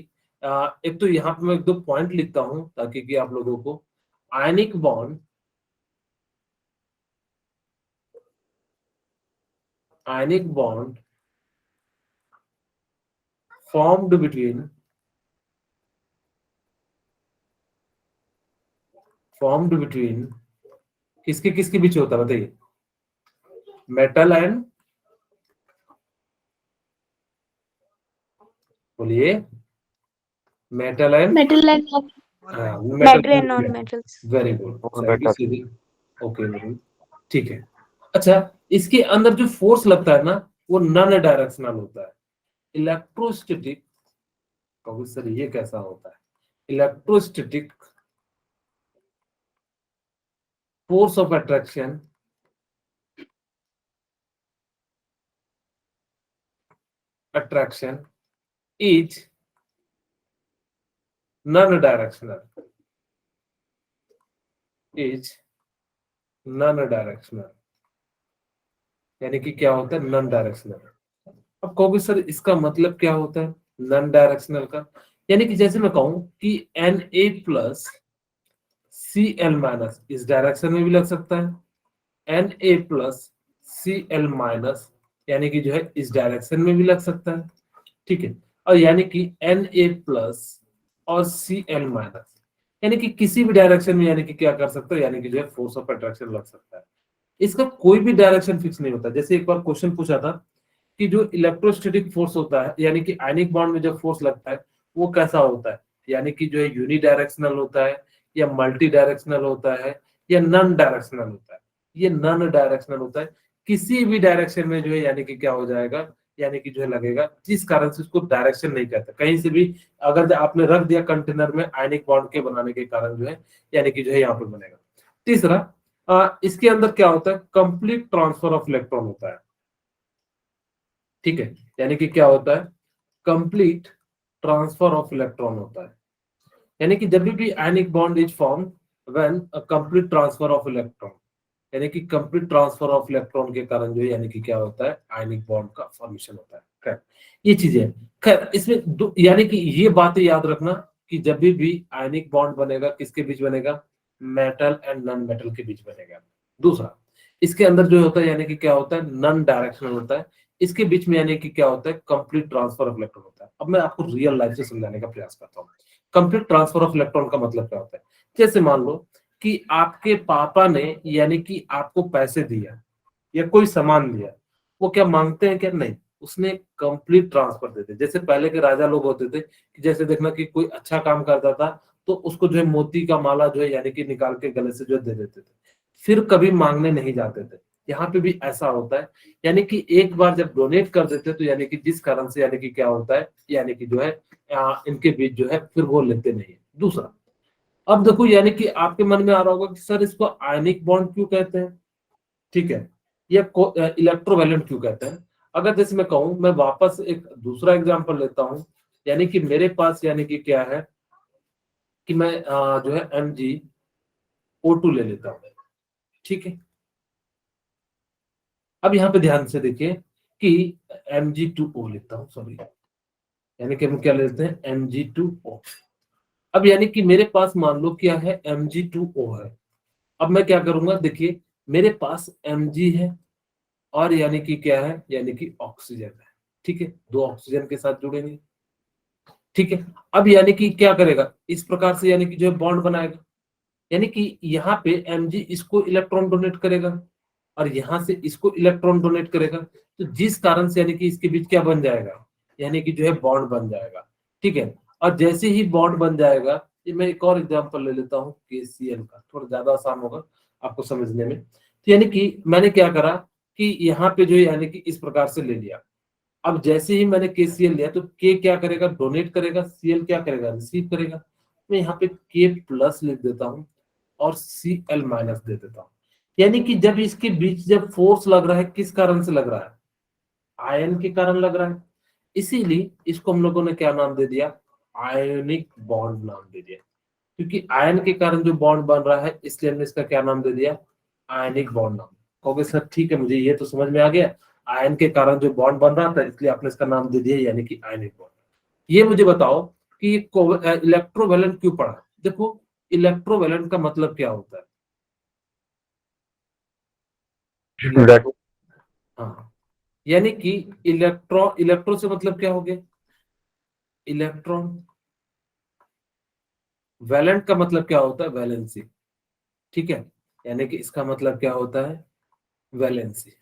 एक तो यहाँ पे मैं एक दो पॉइंट लिखता हूं ताकि कि आप लोगों को आयनिक बॉन्ड formed between किसके किसके बीच होता है बताइए, मेटल एंड, बोलिए, metal and, metal and metal and non metals. Very good, okay, ठीक है। अच्छा, इसके अंदर जो फोर्स लगता है ना वो नॉन डायरेक्शनल होता है। इलेक्ट्रोस्टैटिक, सर ये कैसा होता है, electrostatic force of attraction is non directional, यानी कि क्या होता है, नॉन डायरेक्शनल। अब कहोगे सर इसका मतलब क्या होता है नॉन डायरेक्शनल का, यानी कि जैसे मैं कहूं कि Na+Cl- इस डायरेक्शन में भी लग सकता है, Na+Cl- यानी कि जो है इस डायरेक्शन में भी लग सकता है, ठीक है। और यानी कि Na+ और Cl- यानी कि किसी भी डायरेक्शन में यानी कि क्या कर सकता है, यानी कि जो है फोर्स ऑफ अट्रैक्शन लग सकता है। इसका कोई भी डायरेक्शन फिक्स नहीं होता। जैसे एक बार क्वेश्चन पूछा था कि जो इलेक्ट्रोस्टैटिक फोर्स होता है यानी कि आयनिक बॉन्ड में जब फोर्स लगता है वो कैसा होता है, यानी कि जो है यूनी डायरेक्शनल होता है या मल्टी डायरेक्शनल होता है या नॉन डायरेक्शनल होता है। ये नॉन डायरेक्शनल होता है, किसी भी डायरेक्शन में जो है यानी कि क्या हो जाएगा, यानी कि जो है लगेगा, जिस कारण से उसको डायरेक्शन नहीं कहते। कहीं से भी अगर आपने रख दिया कंटेनर में आयनिक बॉन्ड के बनाने के कारण जो है यानी कि जो है यहाँ पे बनेगा। तीसरा, इसके अंदर क्या होता है, कंप्लीट ट्रांसफर ऑफ इलेक्ट्रॉन होता है, ठीक है। यानी कि क्या होता है, कंप्लीट ट्रांसफर ऑफ इलेक्ट्रॉन होता है। यानी कि जब भी ionic bond is form when a complete transfer of electron, यानी कि कंप्लीट ट्रांसफर ऑफ इलेक्ट्रॉन के कारण जो है यानी कि क्या होता है, आयनिक बॉन्ड का फॉर्मेशन होता है। खैर ये चीजें, खैर इसमें यानी कि ये बातें याद रखना कि जब भी आयनिक बॉन्ड बनेगा किसके बीच बनेगा, मेटल एंड नॉन मेटल के बीच बनेगा। दूसरा, इसके अंदर जो होता है यानी कि क्या होता है, नॉन डायरेक्शनल होता है। इसके बीच में यानी कि क्या होता है, कंप्लीट ट्रांसफर ऑफ इलेक्ट्रॉन होता है। अब मैं आपको रियल लाइफ से समझाने का प्रयास करता हूँ। कंप्लीट ट्रांसफर ऑफ इलेक्ट्रॉन का मतलब क्या होता है, जैसे मान लो कि आपके पापा ने यानी कि आपको पैसे दिया या कोई सामान दिया, वो क्या मांगते हैं क्या, नहीं, उसने कंप्लीट ट्रांसफर देते। जैसे पहले के राजा लोग होते थे कि जैसे देखना कि कोई अच्छा काम करता था तो उसको जो है मोती का माला जो है यानी कि निकाल के गले से जो दे देते थे, फिर कभी मांगने नहीं जाते थे। यहाँ पे भी ऐसा होता है, यानी कि एक बार जब डोनेट कर देते तो यानी कि जिस कारण से यानी कि क्या होता है, यानी कि जो है इनके बीच जो है फिर वो लेते नहीं है। दूसरा, अब देखो यानी कि आपके मन में आ रहा होगा कि सर इसको आयनिक बॉन्ड क्यों कहते हैं, ठीक है, या इलेक्ट्रोवैलेंट क्यों कहते हैं। अगर जैसे मैं कहूं, मैं वापस एक दूसरा एग्जांपल लेता हूं, यानी कि मेरे पास यानी कि क्या है कि मैं जो है MgO2 ले लेता हूं, ठीक है। अब यहाँ पे ध्यान से देखिए कि Mg2O लेता हूं, सॉरी, यानी कि हम क्या लेते हैं, Mg2O। अब यानी कि मेरे पास मान लो क्या है, Mg2O है। अब मैं क्या करूंगा, देखिए मेरे पास Mg है और यानी कि क्या है, यानी कि ऑक्सीजन है, ठीक है, दो ऑक्सीजन के साथ जुड़ेंगे, ठीक है। अब यानी कि क्या करेगा, इस प्रकार से यानी कि जो है बॉन्ड बनाएगा, यानी कि यहाँ पे Mg इसको इलेक्ट्रॉन डोनेट करेगा और यहाँ से इसको इलेक्ट्रॉन डोनेट करेगा, तो जिस कारण से यानी कि इसके बीच क्या बन जाएगा, यानी कि जो है बॉन्ड बन जाएगा, ठीक है। और जैसे ही बॉन्ड बन जाएगा, ये मैं एक और एग्जांपल ले लेता हूँ KCl का, थोड़ा ज्यादा आसान होगा आपको समझने में। तो यानी कि मैंने क्या करा कि यहाँ पे जो है यानी कि इस प्रकार से ले लिया। अब जैसे ही मैंने KCl लिया तो K क्या करेगा, डोनेट करेगा, Cl क्या करेगा, रिसीव करेगा। मैं यहाँ पे K+ लिख देता हूँ और Cl- दे देता हूँ। यानी कि जब इसके बीच जब फोर्स लग रहा है, किस कारण से लग रहा है? आयन के कारण लग रहा है। इसीलिए इसको हम लोगों ने क्या नाम दे दिया? आयनिक बॉन्ड नाम दे दिया। क्योंकि आयन के कारण जो बॉन्ड बन रहा है, इसलिए हमने इसका क्या नाम दे दिया? आयनिक बॉन्ड नाम। कहोगे सर ठीक है, मुझे ये तो समझ में आ गया, आयन के कारण जो बॉन्ड बन रहा था इसलिए आपने इसका नाम दे दिया यानी कि आयनिक बॉन्ड। ये मुझे बताओ कि इलेक्ट्रोवैलेंट क्यों पढ़ा? देखो, इलेक्ट्रोवैलेंट का मतलब क्या होता है? इलेक्ट्रो, हाँ, यानी कि इलेक्ट्रो से मतलब क्या हो गया? इलेक्ट्रॉन। वैलेंट का मतलब क्या होता है? वैलेंसी। ठीक है, यानी कि इसका मतलब क्या होता है? वैलेंसी।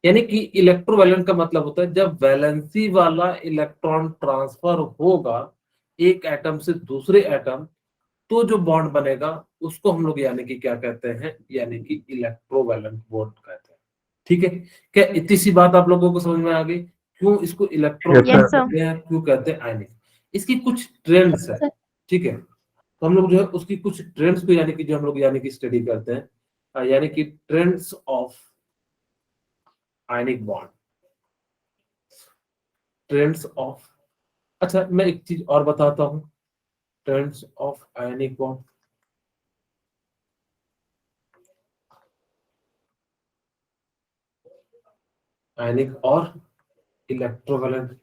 यानी कि इलेक्ट्रोवैलेंट का मतलब होता है जब वैलेंसी वाला इलेक्ट्रॉन ट्रांसफर होगा एक एटम से दूसरे एटम, तो जो बॉन्ड बनेगा उसको हम लोग यानी कि क्या कहते हैं? यानी कि इलेक्ट्रोवैलेंट बॉन्ड कहते हैं। ठीक है, क्या इतनी सी बात आप लोगों को समझ में आ गई? क्यों इसको इलेक्ट्रो Yes, sir. कहते हैं, क्यों कहते हैं आयनिक? इसकी कुछ ट्रेंड्स है। Sir. ठीक है, तो हम लोग जो है उसकी कुछ ट्रेंड्स को यानी कि जो हम लोग यानी कि स्टडी करते हैं, यानी कि trends of ionic bond, trends of. अच्छा, मैं एक चीज और बताता हूँ, ट्रेंड्स ऑफ आयनिक बॉन्ड। आयनिक और इलेक्ट्रोवैलेंट,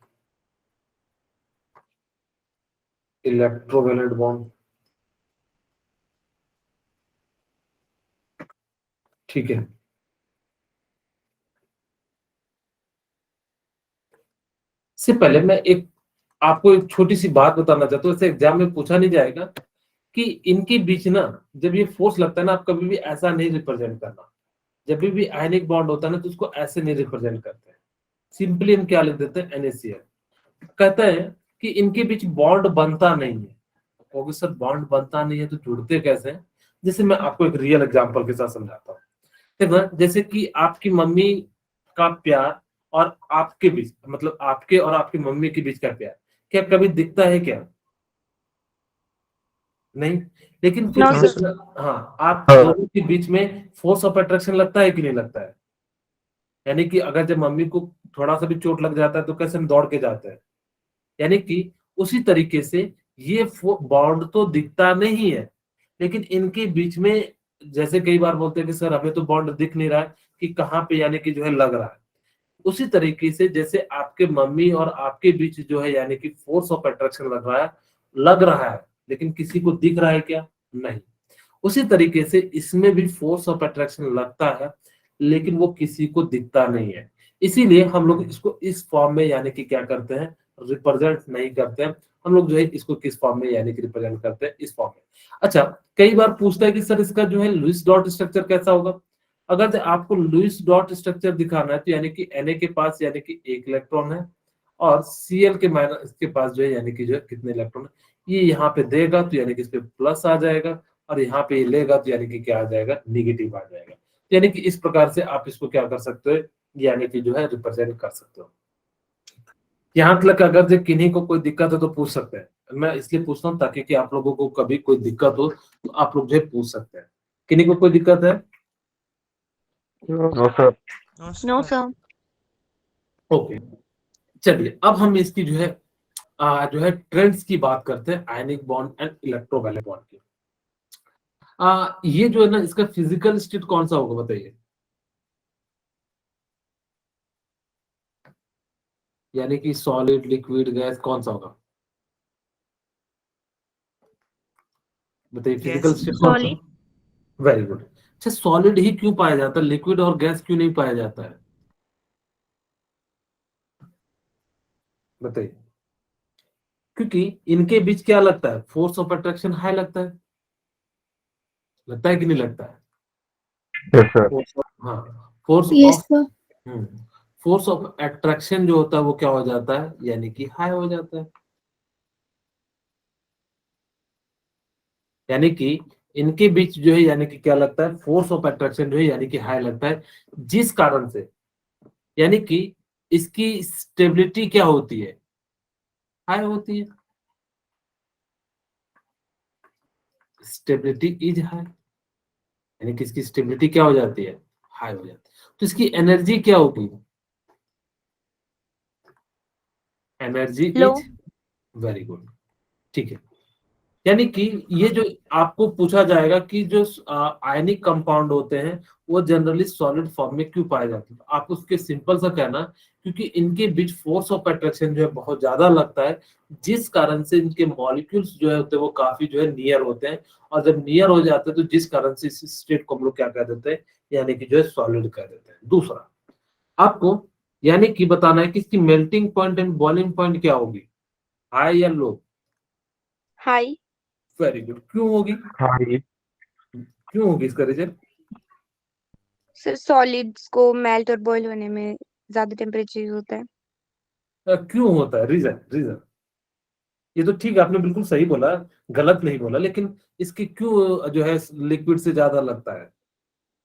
इलेक्ट्रोवैलेंट बॉन्ड। ठीक है, इससे पहले मैं एक आपको एक छोटी सी बात बताना चाहता हूँ, इसे एग्जाम में पूछा नहीं जाएगा कि इनके बीच ना जब ये फोर्स लगता है ना, आप कभी भी ऐसा नहीं रिप्रेजेंट करना। जब भी आयनिक बॉन्ड होता है ना, तो उसको ऐसे नहीं रिप्रेजेंट करते हैं। सिंपली हम क्या लिख देते हैं? NaCl। कहते हैं कि इनके बीच बॉन्ड बनता नहीं है। क्योंकि सर बॉन्ड बनता नहीं है तो जुड़ते कैसे हैं? जैसे मैं आपको एक रियल एग्जांपल के साथ समझाता हूँ। देखो, जैसे कि आपकी मम्मी का प्यार और आपके बीच, मतलब आपके और आपकी मम्मी के बीच का प्यार क्या कभी दिखता है क्या? नहीं। लेकिन फिर No, No, sir. sir. हाँ, आप दोनों के बीच में फोर्स ऑफ अट्रैक्शन लगता है कि नहीं लगता है? यानी कि अगर जब मम्मी को थोड़ा सा भी चोट लग जाता है तो कैसे हम दौड़ के जाते हैं? यानी कि उसी तरीके से ये बॉन्ड तो दिखता नहीं है, लेकिन इनके बीच में, जैसे कई बार बोलते हैं कि सर हमें तो बॉन्ड दिख नहीं रहा है कि कहाँ पे यानी कि जो है लग रहा है। उसी तरीके से जैसे आपके मम्मी और आपके बीच जो है यानी कि फोर्स ऑफ अट्रैक्शन लग रहा है, लेकिन किसी को दिख रहा है क्या? नहीं। उसी तरीके से इसमें भी फोर्स ऑफ अट्रैक्शन लगता है, लेकिन वो किसी को दिखता नहीं है। इसीलिए हम लोग इसको इस फॉर्म में यानी कि क्या करते हैं? रिप्रेजेंट नहीं करते हैं। हम लोग जो है इसको किस फॉर्म में यानी कि रिप्रेजेंट करते हैं? इस फॉर्म में। अच्छा, कई बार पूछता है कि सर इसका जो है लुईस डॉट स्ट्रक्चर कैसा होगा? अगर जो आपको लुईस डॉट स्ट्रक्चर दिखाना है तो यानी कि Na के पास यानी कि एक इलेक्ट्रॉन है, और Cl के माइनस के पास जो है यानी कि जो है कितने इलेक्ट्रॉन है, ये यहाँ पे देगा तो यानी कि इस पे प्लस आ जाएगा, और यहाँ पे ये लेगा तो यानी कि क्या आ जाएगा? निगेटिव आ जाएगा। तो यानी कि इस प्रकार से आप इसको क्या कर सकते हो? यानी कि जो है रिप्रेजेंट कर सकते हो। यहाँ तक अगर जो किन्हीं को कोई दिक्कत है तो पूछ सकते हैं। मैं इसलिए पूछता हूँ ताकि कि आप लोगों को कभी कोई दिक्कत हो तो आप लोग जो है पूछ सकते हैं। किन्हीं को कोई दिक्कत है? No, sir. No, No, sir. sir. Okay, चलिए अब हम इसकी जो है ट्रेंड्स की बात करते हैं, ionic bond and electrovalent bond की। ये जो है ना, इसका फिजिकल स्टेट कौन सा होगा बताइए? यानी कि सॉलिड, लिक्विड, गैस, कौन सा होगा? बताइए, फिजिकल Yes. स्टेट कौन सा? Solid. Very good. अच्छा, सॉलिड ही क्यों पाया जाता है, लिक्विड और गैस क्यों नहीं पाया जाता है? बताइए। क्योंकि इनके बीच क्या लगता है? फोर्स ऑफ अट्रैक्शन हाई लगता है कि नहीं लगता है? Yes, sir. हाँ, force Yes, of sir. Force of attraction जो होता है वो क्या हो जाता है? यानी कि हाई हो जाता है। यानी कि इनके बीच जो है यानी कि क्या लगता है? फोर्स ऑफ अट्रैक्शन जो है यानी कि हाई लगता है, जिस कारण से यानी कि इसकी स्टेबिलिटी क्या होती है? हाई होती है। Stability is high. यानी कि इसकी स्टेबिलिटी क्या हो जाती है, हाई हो जाती है। तो इसकी एनर्जी क्या होगी, energy low. Is very good, ठीक है। यानी कि ये जो आपको पूछा जाएगा कि जो आयनिक कंपाउंड होते हैं वो जनरली सॉलिड फॉर्म में क्यों पाए जाते हैं, आप उसके सिंपल सा कहना, क्योंकि इनके बीच फोर्स ऑफ अट्रैक्शन जो है बहुत ज्यादा लगता है, जिस कारण से इनके मॉलिक्यूल्स जो है होते हैं वो काफी जो है नियर होते हैं, और जब नियर हो जाते हैं तो जिस कारण से इस स्टेट को हम लोग क्या कह देते हैं, यानी कि जो है सॉलिड कह देते हैं। दूसरा आपको यानी कि बताना है कि इसकी melting point and boiling point क्या होगी, हाई या लो। हाई। वेरी गुड, क्यों होगी, हाई। क्यों होगी इसका रीजन, सर सॉलिड्स को मेल्ट और बॉईल होने में ज्यादा टेम्परेचर यूज होता है। क्यों होता है, रीजन रीजन, ये तो ठीक है आपने बिल्कुल सही बोला, गलत नहीं बोला, लेकिन इसकी क्यों जो है लिक्विड से ज्यादा लगता है,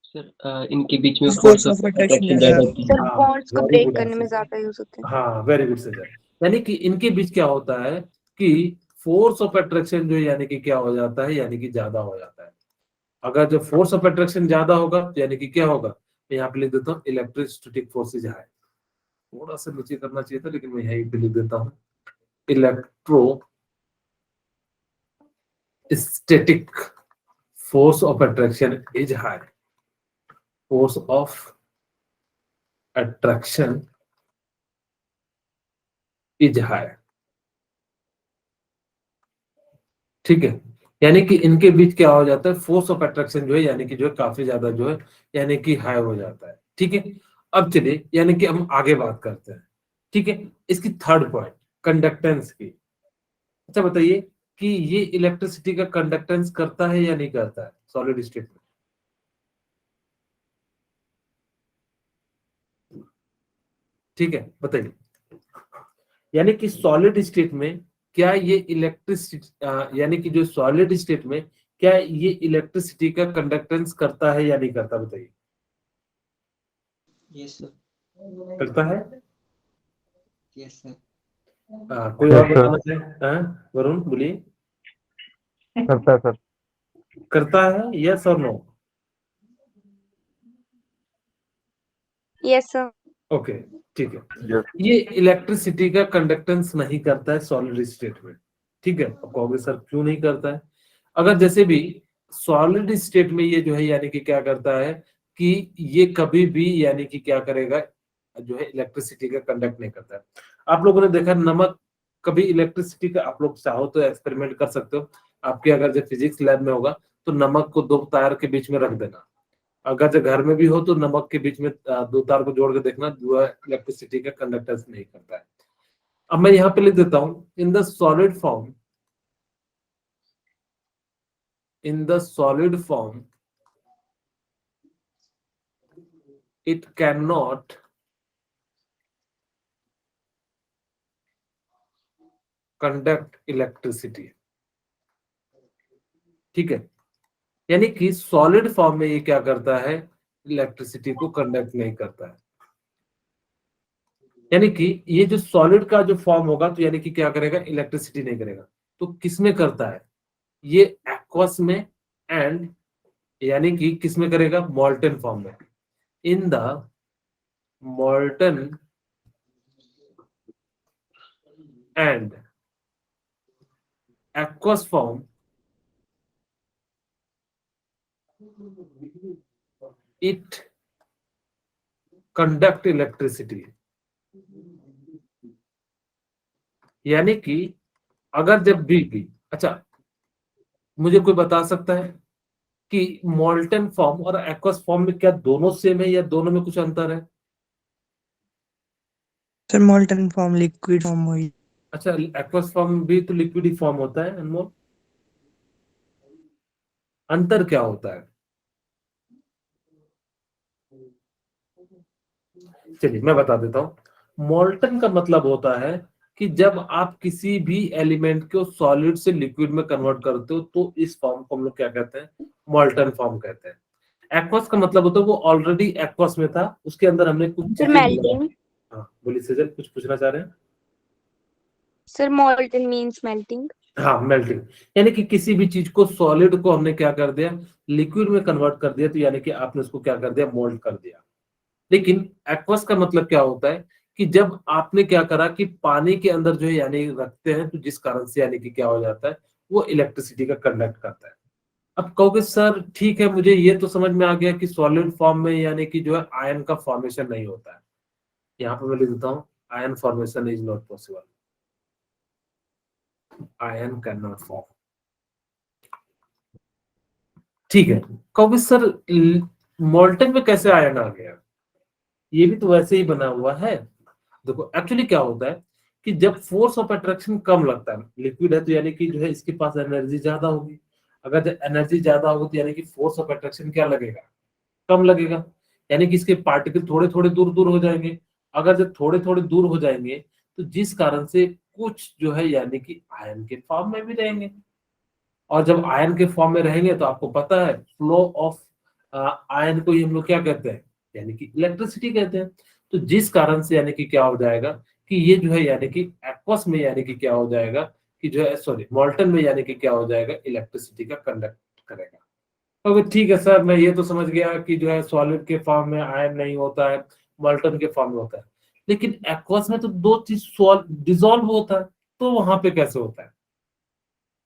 सर इनके बीच में force force of of attraction attraction ज्यादा ज्यादा है। होती है। सर हाँ बॉन्ड्स को वेरी ब्रेक गुड करने में आंसर, ज्यादा यूज होते हैं। हाँ वेरी गुड सर। यानी कि इनके बीच क्या होता है कि फोर्स ऑफ अट्रैक्शन जो है यानी कि क्या हो जाता है, यानी कि ज्यादा हो जाता है। अगर जब फोर्स ऑफ अट्रैक्शन ज्यादा होगा तो यानी कि क्या होगा, मैं यहाँ पे लिख देता हूँ इलेक्ट्रोस्टैटिक फोर्सेज है, थोड़ा सा नीचे करना चाहिए था लेकिन मैं यहीं पे लिख देता हूँ, electrostatic force of attraction is high, force of attraction is high, ठीक है। यानी कि इनके बीच क्या हो जाता है, फोर्स ऑफ अट्रैक्शन जो है यानी कि जो है काफी ज्यादा जो है यानी कि हाई हो जाता है, ठीक है। अब चलिए यानी कि हम आगे बात करते हैं, ठीक है। इसकी थर्ड पॉइंट कंडक्टेंस की, अच्छा बताइए कि ये इलेक्ट्रिसिटी का कंडक्टेंस करता है या नहीं करता है सॉलिड स्टेट में, ठीक है बताइए। यानी कि सॉलिड स्टेट में क्या ये इलेक्ट्रिसिटी यानी कि जो सॉलिड स्टेट में क्या ये इलेक्ट्रिसिटी का कंडक्टेंस करता है या नहीं करता, बताइए। Yes sir. करता है, यस सर। कोई Yes, और sir. बताना चाहे, वरुण बोलिए, करता है सर। करता है यस और नो, यस सर। ओके ठीक है। Yes. ये इलेक्ट्रिसिटी का कंडक्टेंस नहीं करता है सॉलिड स्टेट में, ठीक है। अब कहोगे सर क्यों नहीं करता है, अगर जैसे भी सॉलिड स्टेट में ये जो है यानी कि क्या करता है कि ये कभी भी यानी कि क्या करेगा जो है इलेक्ट्रिसिटी का कंडक्ट नहीं करता है। आप लोगों ने देखा नमक कभी इलेक्ट्रिसिटी का, आप लोग चाहो तो एक्सपेरिमेंट कर सकते हो, आपके अगर जो फिजिक्स लैब में होगा तो नमक को दो तार के बीच में रख देना, अगर जो घर में भी हो तो नमक के बीच में दो तार को जोड़ के देखना, जो है इलेक्ट्रिसिटी का कंडक्टेंस नहीं करता है। अब मैं यहाँ पे लिख देता हूं in the solid form, in the solid form it cannot conduct electricity, ठीक है। यानी कि सॉलिड फॉर्म में ये क्या करता है, इलेक्ट्रिसिटी को कंडक्ट नहीं करता है। यानी कि ये जो सॉलिड का जो फॉर्म होगा तो यानी कि क्या करेगा, इलेक्ट्रिसिटी नहीं करेगा। तो किसमें करता है, ये एक्वस में एंड यानी कि किसमें करेगा, मॉल्टन फॉर्म में, in the मॉल्टन and aqueous form it conduct electricity, यानी कि अगर जब भी अच्छा मुझे कोई बता सकता है कि मॉल्टन फॉर्म और एक्वस फॉर्म में क्या दोनों सेम है या दोनों में कुछ अंतर है, sir molten form liquid form हुई। अच्छा एक्वस फॉर्म भी तो लिक्विड ही फॉर्म होता है अनमोल, अंतर क्या होता है, चलिए मैं बता देता हूं। मॉल्टन का मतलब होता है कि जब आप किसी भी एलिमेंट को सॉलिड से लिक्विड में कन्वर्ट करते हो तो इस फॉर्म को हम लोग क्या कहते हैं, मॉल्टन फॉर्म कहते हैं। एक्वस का मतलब होता है वो ऑलरेडी एक्वस में था, उसके अंदर हमने कुछ सर चीजें मिला। मेल्टिंग। हाँ बोलिए सजल, कुछ पूछना चाह रहे हैं, सर मोल्टन मींस मेल्टिंग। हाँ, मेल्टिंग, यानी कि किसी भी चीज को सॉलिड को हमने क्या कर दिया, लिक्विड में कन्वर्ट कर दिया, तो यानी कि आपने उसको क्या कर दिया, मोल्ड कर दिया। लेकिन एक्वस का मतलब क्या होता है कि जब आपने क्या करा कि पानी के अंदर जो है यानी रखते हैं, तो जिस कारण से यानी कि क्या हो जाता है, वो इलेक्ट्रिसिटी का कंडक्ट करता है। अब कहोगे सर ठीक है, मुझे ये तो समझ में आ गया कि सॉलिड फॉर्म में यानी कि जो है आयन का फॉर्मेशन नहीं होता है। यहाँ पे मैं लिख देता हूँ, ion formation is not possible, ion can not form. ठीक है, कहोगे सर मोल्टन में कैसे आयन आ गया, ये भी तो वैसे ही बना हुआ है। देखो एक्चुअली क्या होता है कि जब फोर्स ऑफ अट्रैक्शन कम लगता है, लिक्विड है तो यानी कि जो है इसके पास एनर्जी ज्यादा होगी। अगर जब एनर्जी ज्यादा होगी तो यानी कि फोर्स ऑफ अट्रैक्शन क्या लगेगा, कम लगेगा। यानी कि इसके पार्टिकल थोड़े थोड़े दूर दूर हो जाएंगे। अगर जब थोड़े थोड़े दूर हो जाएंगे तो जिस कारण से कुछ जो है यानी कि आयन के फॉर्म में भी रहेंगे। और जब आयन के फॉर्म में रहेंगे तो आपको पता है फ्लो ऑफ आयन को ही हम लोग क्या कहते हैं, यानी कि इलेक्ट्रिसिटी कहते हैं। तो जिस कारण से यानी कि क्या हो जाएगा कि ये जो है यानी कि एक्वस में यानी कि क्या हो जाएगा कि जो है सॉरी मोल्टन में यानी कि क्या हो जाएगा, इलेक्ट्रिसिटी का कंडक्ट करेगा। तो ठीक है सर, मैं ये तो समझ गया कि जो है सॉलिड के फॉर्म में आयन नहीं होता है, मोल्टन के फॉर्म में होता है। लेकिन एक्वस में तो दो चीज डिसॉल्व होता है, तो वहां पे कैसे होता है।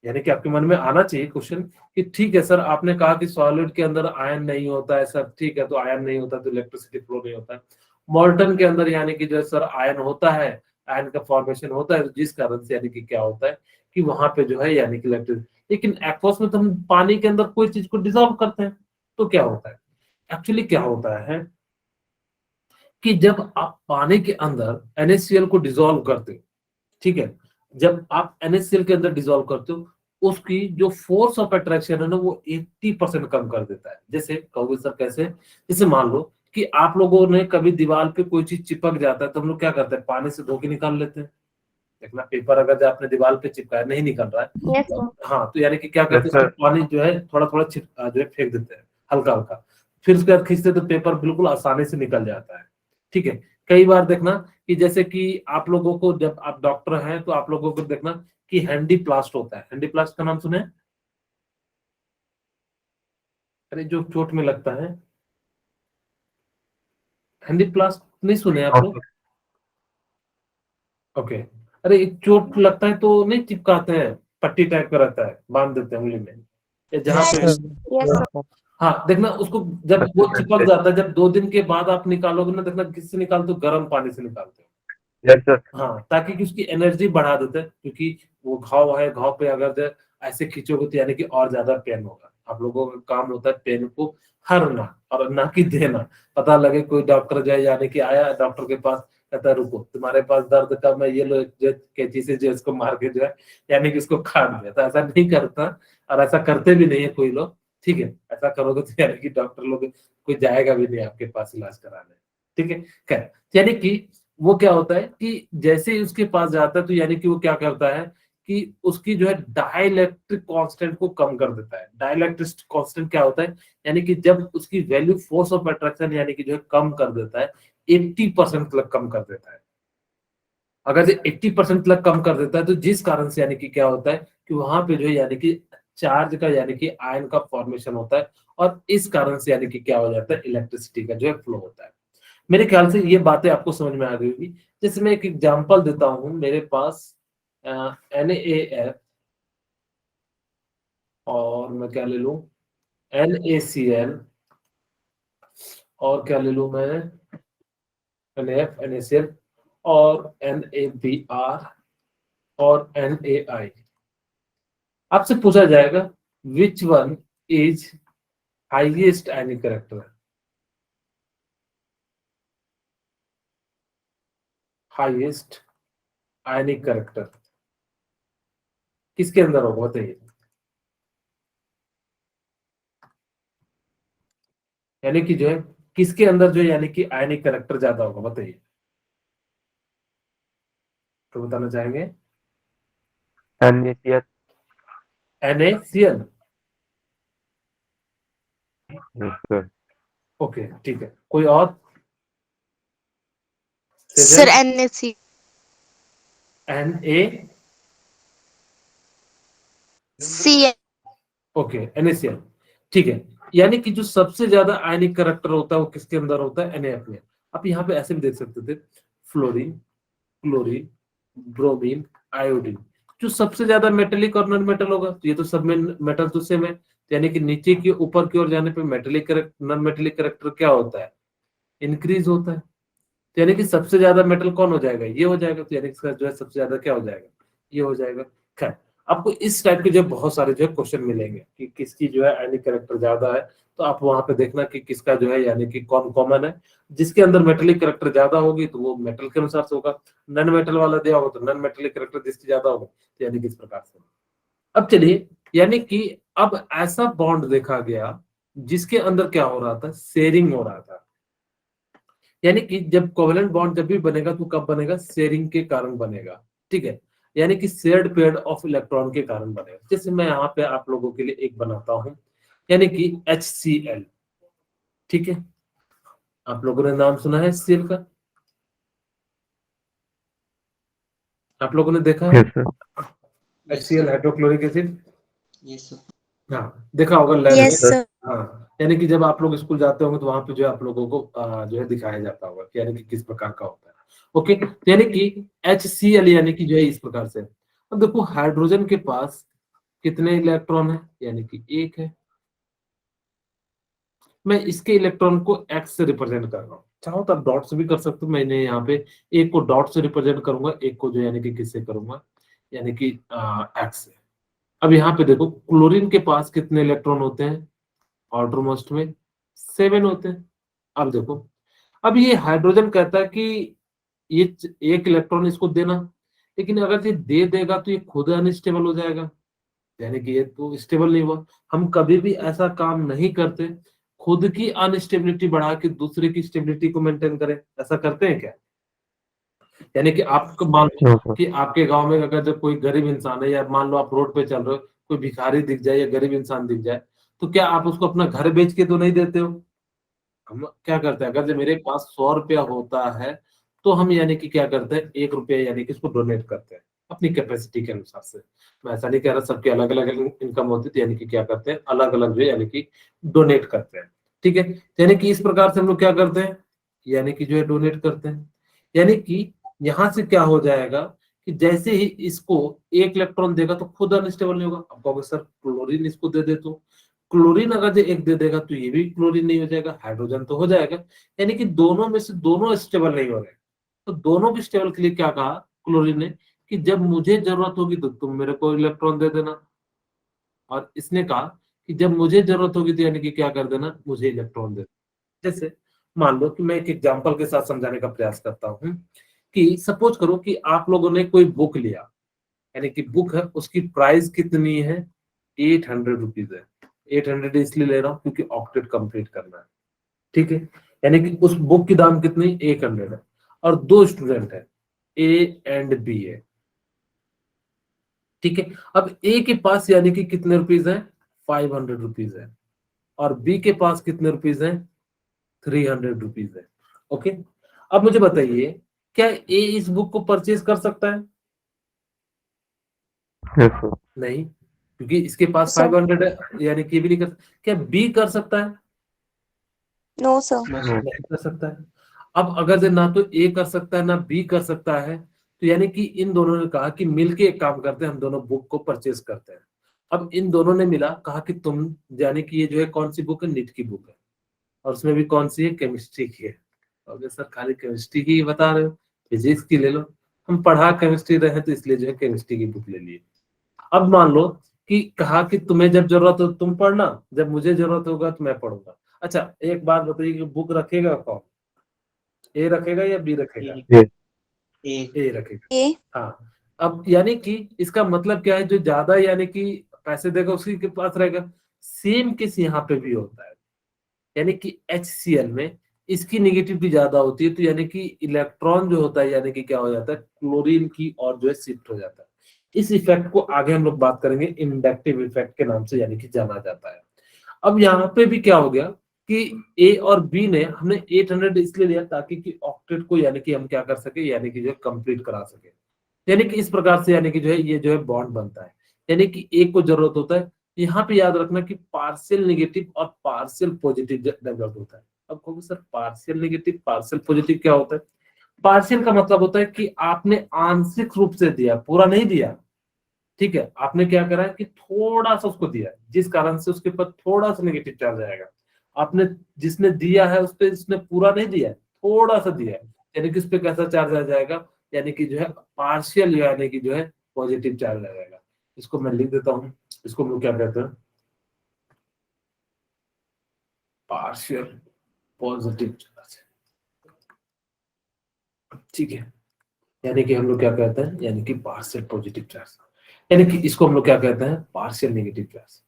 यानी कि आपके मन में आना चाहिए क्वेश्चन कि ठीक है सर, आपने कहा कि सॉलिड के अंदर आयन नहीं होता है सर, ठीक है, तो आयन नहीं होता तो इलेक्ट्रिसिटी फ्लो नहीं होता है। मोल्टन के अंदर यानी कि जो है सर आयन होता है, आयन का फॉर्मेशन होता है, जिस कारण से यानी कि क्या होता है कि वहां पे जो है यानी कि इलेक्ट्रिसिटी। लेकिन एक्वस में तो हम पानी के अंदर कोई चीज को डिसॉल्व करते हैं, तो क्या होता है, एक्चुअली क्या होता है कि जब आप पानी के अंदर NaCl को डिसॉल्व करते हो, ठीक है, जब आप NaCl के अंदर डिसॉल्व करते हो, उसकी जो फोर्स ऑफ अट्रैक्शन है ना वो 80% कम कर देता है। जैसे कहोगे सर कैसे, जैसे मान लो कि आप लोगों ने कभी दीवार पे कोई चीज चिपक जाता है तो हम लोग क्या करते हैं, पानी से धो के निकाल लेते हैं। देखना पेपर अगर जो आपने दीवार पे चिपकाया नहीं निकल रहा है, यस सर। हाँ, तो यानी कि क्या यस करते हैं, सर। उसको पानी जो है थोड़ा थोड़ा जो है फेंक देते हैं, हल्का हल्का। फिर उसके बाद खींचते तो पेपर बिल्कुल आसानी से निकल जाता है। ठीक है, कई बार देखना कि जैसे कि आप लोगों को, जब आप डॉक्टर हैं तो आप लोगों को देखना कि हैंडी प्लास्ट होता है। हैंडी प्लास्ट का नाम सुने, अरे जो चोट में लगता है, हैंडी प्लास्ट नहीं सुने आप लोग। ओके, अरे एक चोट लगता है तो नहीं चिपकाते हैं, पट्टी टाइप का रहता है, बांध देते हैं उंगली में या जहाँ Yes, पे। sir. Yes Yes, sir. sir. हाँ, देखना उसको जब वो चिपक जाता है, जब 2 दिन के बाद आप निकालोगे ना, देखना किससे निकालते हो, गर्म पानी से निकालते हो। Yes sir. हाँ, ताकि कि उसकी एनर्जी बढ़ा देते हैं, क्योंकि वो घाव है, घाव पे अगर जो ऐसे खींचोगे तो यानी कि और ज्यादा पेन होगा। आप लोगों का काम होता है पेन को हरना और ना कि देना। पता लगे कोई डॉक्टर जो है यानी कि आया डॉक्टर के पास, कहता है रुको तुम्हारे पास दर्द कम है, ये लो जो कैंची से जो इसको मार के जो है यानी कि इसको काट दिया। तो ऐसा नहीं करता, और ऐसा करते भी नहीं है कोई लोग। ठीक है, ऐसा करोगे तो यानी कि डॉक्टर लोग कोई जाएगा भी नहीं आपके पास इलाज कराने। ठीक है, खैर, यानी कि वो क्या होता है कि जैसे ही उसके पास जाता है तो यानी कि वो क्या करता है कि उसकी जो है डाइलेक्ट्रिक कांस्टेंट को कम कर देता है। डाइलेक्ट्रिक कांस्टेंट क्या होता है, यानी कि जब उसकी वैल्यू फोर्स ऑफ अट्रैक्शन यानी कि जो है कम कर देता है, 80% तक कम कर देता है। अगर ये 80% तक कम कर देता है तो जिस कारण से यानी कि क्या होता है कि वहां पे जो है यानी कि चार्ज का यानी कि आयन का फॉर्मेशन होता है, और इस कारण से यानी कि क्या हो जाता है, इलेक्ट्रिसिटी का जो है फ्लो होता है। मेरे ख्याल से ये बातें आपको समझ में आ गई होगी। जैसे मैं एक एग्जांपल देता हूं, मेरे पास NaF और मैं क्या ले लूं, NaCl, और क्या ले लूं मैं, NaF, NaCl और NaBr और NaI। आपसे पूछा जाएगा which one is highest ionic character, highest ionic character किसके अंदर होगा बताइए। यानी कि जो है किसके अंदर जो है यानी कि आयनिक करेक्टर ज्यादा होगा बताइए, तो बताना चाहेंगे। NaCl। NaCl, yes sir. Okay ठीक है, कोई और, सर सृजन। NaC। Na, सी ओके, NaCl, ठीक है। यानी कि जो सबसे ज्यादा आयनिक कैरेक्टर होता है वो किसके अंदर होता है? Na में। आप यहाँ पे ऐसे भी देख सकते थे, फ्लोरीन, क्लोरीन, ब्रोमीन, आयोडीन। जो सबसे ज्यादा मेटेलिक और नॉन मेटल होगा, तो ये तो सब में मेटल तो सेम है, तो यानी कि नीचे की ऊपर की ओर जाने पे मेटेलिक नॉन मेटेलिक कैरेक्टर क्या होता है? इंक्रीज होता है। तो यानी कि सबसे ज्यादा मेटल कौन हो जाएगा? ये हो जाएगा। तो यानी कि इसका जो है सबसे ज्यादा क्या हो जाएगा? ये हो जाएगा। खैर, आपको इस टाइप के जो है बहुत सारे जो है क्वेश्चन मिलेंगे कि किसकी जो है आयनिक कैरेक्टर ज्यादा है, तो आप वहां पे देखना कि किसका जो है यानी कि कौन कॉमन है। जिसके अंदर मेटेलिक कैरेक्टर ज्यादा होगी तो वो मेटल के अनुसार से होगा, नॉन मेटल वाला दिया होगा तो नॉन मेटेलिक कैरेक्टर जिसकी ज्यादा होगा, तो यानी कि इस प्रकार से। अब चलिए, यानी कि अब ऐसा बॉन्ड देखा गया जिसके अंदर क्या हो रहा था? शेयरिंग हो रहा था। यानी कि जब कोवेलेंट बॉन्ड जब भी बनेगा तो कब बनेगा? शेयरिंग के कारण बनेगा, ठीक है। यानी कि शेयर्ड पेयर ऑफ इलेक्ट्रॉन के कारण बनेगा। जैसे मैं यहाँ पे आप लोगों के लिए एक बनाता हूं, यानी कि HCl, ठीक है। आप लोगों ने नाम सुना है HCl का? आप लोगों ने देखा है Yes, sir. HCl, hydrochloric acid? Yes sir. हाँ, देखा होगा लैब में। यस सर हाँ, यानी कि जब आप लोग स्कूल जाते होंगे तो वहां पे जो है आप लोगों को जो है दिखाया जाता होगा कि यानी कि किस प्रकार का होता है। ओके, तो यानी कि HCl यानी कि जो है इस प्रकार से। अब देखो, हाइड्रोजन के पास कितने इलेक्ट्रॉन है? यानी कि एक है। मैं इसके इलेक्ट्रॉन को x से रिप्रेजेंट कर रहा हूँ, चाहो तो आप डॉट से भी कर सकते हो। मैंने यहाँ पे एक को डॉट से रिप्रेजेंट करूंगा, एक को जो यानी कि किससे करूंगा? यानी कि x से। अब यहाँ पे देखो, क्लोरीन के पास कितने इलेक्ट्रॉन होते हैं? ऑर्डर मोस्ट में 7 होते हैं। अब देखो, अब ये हाइड्रोजन कहता है कि ये एक इलेक्ट्रॉन इसको देना, लेकिन अगर ये दे देगा तो ये खुद अनस्टेबल हो जाएगा, यानी कि ये तो स्टेबल नहीं हुआ। हम कभी भी ऐसा काम नहीं करते, खुद की अनस्टेबिलिटी बढ़ा के दूसरे की स्टेबिलिटी को मेंटेन करें। ऐसा करते हैं क्या? यानी कि आपको मान लो No, sir. कि आपके गांव में अगर जब कोई गरीब इंसान है, या मान लो आप रोड पे चल रहे हो, कोई भिखारी दिख जाए या गरीब इंसान दिख जाए, तो क्या आप उसको अपना घर बेच के तो नहीं देते हो? हम क्या करते हैं, अगर जब मेरे पास 100 रुपया होता है तो हम यानी कि क्या करते हैं, 1 रुपया यानी कि इसको डोनेट करते हैं अपनी कैपेसिटी के अनुसार से। मैं ऐसा नहीं कह रहा सबके अलग अलग इनकम होती है, यानी कि क्या करते हैं, अलग अलग जो है यानी कि डोनेट करते हैं, ठीक है। यानी कि इस प्रकार से हम लोग क्या करते हैं, यानी कि जो है डोनेट करते हैं। यानी कि यहां से क्या हो जाएगा कि जैसे ही इसको एक इलेक्ट्रॉन देगा तो खुद अनस्टेबल नहीं होगा। अब कहोगे सर क्लोरीन इसको दे दे, तो क्लोरीन अगर जो एक दे देगा तो ये भी क्लोरीन नहीं हो जाएगा, हाइड्रोजन तो हो जाएगा। यानी कि दोनों में से दोनों स्टेबल नहीं हो रहे, तो दोनों के स्टेबल के लिए क्या कहा क्लोरीन ने कि जब मुझे जरूरत होगी तो तुम मेरे को इलेक्ट्रॉन दे देना, और इसने कहा कि जब मुझे जरूरत होगी तो यानी कि क्या कर देना, मुझे इलेक्ट्रॉन दे देना। जैसे मान लो कि मैं एक एग्जांपल के साथ समझाने का प्रयास करता हूं कि सपोज करो कि आप लोगों ने कोई बुक लिया, यानी कि बुक है, उसकी प्राइस कितनी है? 800 रुपीज है। 800 इसलिए ले रहा हूँ क्योंकि ऑक्टेट कंप्लीट करना है, ठीक है। यानी कि उस बुक की दाम कितनी? 800 है, और दो स्टूडेंट है, ए एंड बी है, ठीक है। अब ए के पास यानी कि कितने रुपीज है? 500 रुपीज है, और बी के पास कितने रुपीज है? 300 रुपीज है। ओके, अब मुझे बताइए, क्या ए इस बुक को परचेज कर सकता है? Yes, sir. नहीं, क्योंकि इसके पास सर 500 है, यानी कि भी नहीं कर। क्या बी कर सकता है? No sir no No. Sir. नहीं कर सकता है। अब अगर से ना तो ए कर सकता है ना बी कर सकता है, तो यानी कि इन दोनों ने कहा कि मिलके एक काम करते हैं, हम दोनों बुक को परचेज करते हैं। अब इन दोनों ने मिला, कहा कि तुम, यानी कि ये जो है कौन सी बुक है? नीट की बुक है, और उसमें भी कौन सी है? केमिस्ट्री की है। अगर सर खाली केमिस्ट्री की ही बता रहे हो, फिजिक्स की ले लो। हम पढ़ा केमिस्ट्री रहे तो इसलिए जो है केमिस्ट्री की बुक ले लिए। अब मान लो कि कहा कि तुम्हें जब जरूरत हो तुम पढ़ना, जब मुझे जरूरत होगा तो मैं पढ़ूंगा। अच्छा, एक बात बताइए कि बुक रखेगा कौन? ए रखेगा या बी रखेगा? Yes. ए। ए रखेगा। ए हाँ, अब यानी कि इसका मतलब क्या है, जो ज्यादा यानी कि पैसे देगा उसी के पास रहेगा। सेम केस यहाँ पे भी होता है, यानी कि HCl में इसकी निगेटिविटी ज्यादा होती है, तो यानी कि इलेक्ट्रॉन जो होता है यानी कि क्या हो जाता है, क्लोरीन की और जो है शिफ्ट हो जाता है। इस इफेक्ट को आगे हम लोग बात करेंगे, इंडक्टिव इफेक्ट के नाम से यानी कि जाना जाता है। अब यहाँ पे भी क्या हो गया कि ए और बी ने, हमने 800 इसलिए लिया ताकि कि ऑक्टेट को यानी कि हम क्या कर सके, यानी कि जो कंप्लीट करा सके। यानी कि इस प्रकार से यानी कि जो है ये जो है बॉन्ड बनता है। यानी कि एक को जरूरत होता है। यहाँ पे याद रखना कि पार्शियल नेगेटिव और पार्शियल पॉजिटिव डेवलप होता है। अब कहोगे sir partial negative partial positive क्या होता है? पार्शियल का मतलब होता है कि आपने आंशिक रूप से दिया, पूरा नहीं दिया, ठीक है, आपने क्या करा है कि थोड़ा सा उसको दिया, जिस कारण से उसके ऊपर थोड़ा सा नेगेटिव चार्ज आएगा। आपने जिसने दिया है उस पर उसने पूरा नहीं दिया है, थोड़ा सा दिया है, यानी कि उस पर कैसा चार्ज आ जाएगा, यानी कि जो है पार्शियल, यानी कि जो है पॉजिटिव चार्ज आ जाएगा। इसको मैं लिख देता हूँ, इसको हम लोग क्या कहते हैं, पार्शियल पॉजिटिव चार्ज, ठीक है। यानी कि हम लोग क्या कहते हैं, यानी कि पार्शियल पॉजिटिव चार्ज, यानी कि इसको हम लोग क्या कहते हैं, पार्शियल नेगेटिव चार्ज।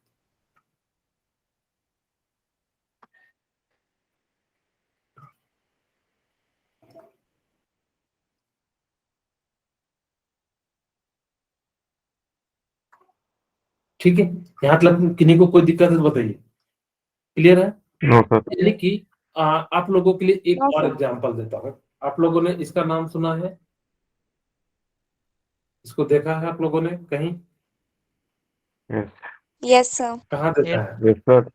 ठीक है, यहाँ तक किन्हीं को कोई दिक्कत है तो बताइए, क्लियर है? No sir. यानी कि आप लोगों के लिए एक हाँ और सर। एग्जांपल देता हूँ। आप लोगों ने इसका नाम सुना है, इसको देखा है आप लोगों ने कहीं, यस यस सर। कहाँ देखा है? Yes sir.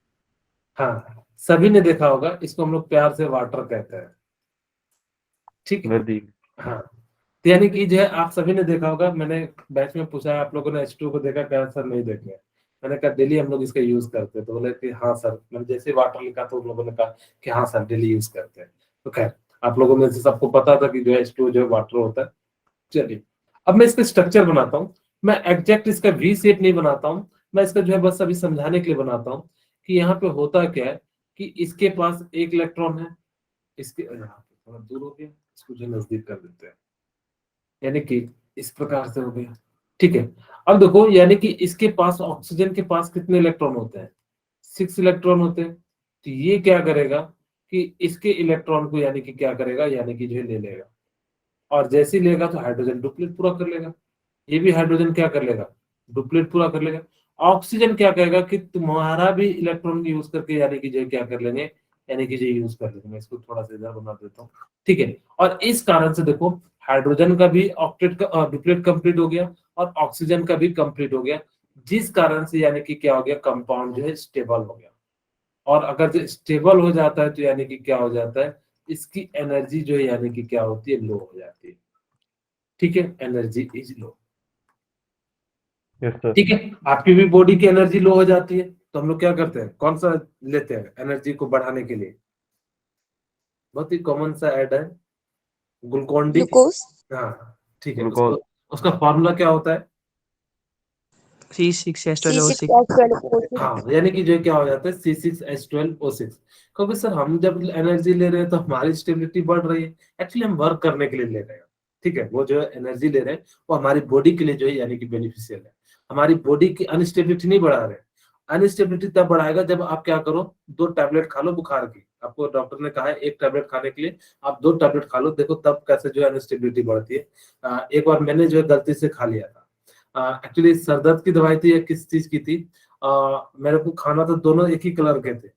हाँ, सभी ने देखा होगा, इसको हम लोग प्यार से वाटर कहते हैं, ठीक है। नदी। हाँ, तो यानी कि जो है आप सभी ने देखा होगा, मैंने बैच में पूछा है आप लोगों ने H2 को देखा, क्या सर नहीं देखे? मैंने कहा डेली हम लोग इसका यूज करते हैं, तो बोले कि हाँ सर, मैंने जैसे वाटर लिखा तो उन लोगों ने कहा कि हाँ सर डेली यूज करते हैं। तो खैर आप लोगों में से सबको पता था कि जो H2 जो है वाटर होता है। चलिए, अब मैं इसका स्ट्रक्चर बनाता हूँ। मैं एग्जैक्ट इसका वी शेप नहीं बनाता हूँ, मैं इसका जो है बस अभी समझाने के लिए बनाता हूँ कि यहाँ पे होता क्या है कि इसके पास एक इलेक्ट्रॉन है, इसके यहाँ पे थोड़ा दूर हो गया, इसको जो नजदीक कर देते हैं, यानी कि इस प्रकार से हो गया, ठीक है। अब देखो, यानी कि इसके पास ऑक्सीजन के पास कितने इलेक्ट्रॉन होते हैं? 6 इलेक्ट्रॉन होते हैं। तो ये क्या करेगा कि इसके इलेक्ट्रॉन को यानी कि क्या करेगा, यानी कि जो है ले लेगा, और जैसे ही लेगा तो हाइड्रोजन डुप्लीट पूरा कर लेगा। ये भी हाइड्रोजन क्या कर लेगा, डुप्लीट पूरा कर लेगा। ऑक्सीजन क्या कहेगा कि तुम्हारा भी इलेक्ट्रॉन यूज करके यानी कि जो है क्या कर लेंगे, यानी कि जो यूज कर लेंगे। मैं इसको थोड़ा सा इधर बना देता हूँ, ठीक है। और इस कारण से देखो, हाइड्रोजन का भी ऑक्टेट का डुप्लीट कंप्लीट हो गया और ऑक्सीजन का भी कंप्लीट हो गया, जिस कारण से यानी कि क्या हो गया, कंपाउंड जो है स्टेबल हो गया। और अगर जो स्टेबल हो जाता है तो यानी कि क्या हो जाता है, इसकी एनर्जी जो है यानी कि क्या होती है, लो हो जाती है, ठीक है, energy is low, yes sir. ठीक है। आपकी भी बॉडी की एनर्जी लो हो जाती है, तो हम लोग क्या करते हैं, कौन सा लेते हैं एनर्जी को बढ़ाने के लिए? बहुत ही कॉमन सा ऐड है, ग्लूकोन डी। ग्लूकोज। हाँ, ठीक है, ग्लूकोज। उसका फॉर्मूला क्या होता है? C6H12O6। C6H12O6। हाँ, यानी कि जो क्या हो जाता है, C6H12O6। क्योंकि सर हम जब एनर्जी ले रहे हैं तो हमारी स्टेबिलिटी बढ़ रही है, एक्चुअली हम वर्क करने के लिए ले रहे हैं, ठीक है। वो जो एनर्जी ले रहे हैं वो हमारी बॉडी के लिए जो है यानी कि बेनिफिशियल है, हमारी बॉडी की अनस्टेबिलिटी नहीं बढ़ा रहे। अनस्टेबिलिटी तब बढ़ाएगा जब आप क्या करो, 2 टैबलेट खा लो बुखार की, आपको डॉक्टर ने कहा है 1 टैबलेट खाने के लिए, आप 2 टैबलेट खा लो, देखो तब कैसे जो है अनस्टेबिलिटी बढ़ती है। एक बार मैंने जो है गलती से खा लिया था, एक्चुअली सर दर्द की दवाई थी या किस चीज की थी, मेरे को खाना तो दोनों एक ही कलर के थे,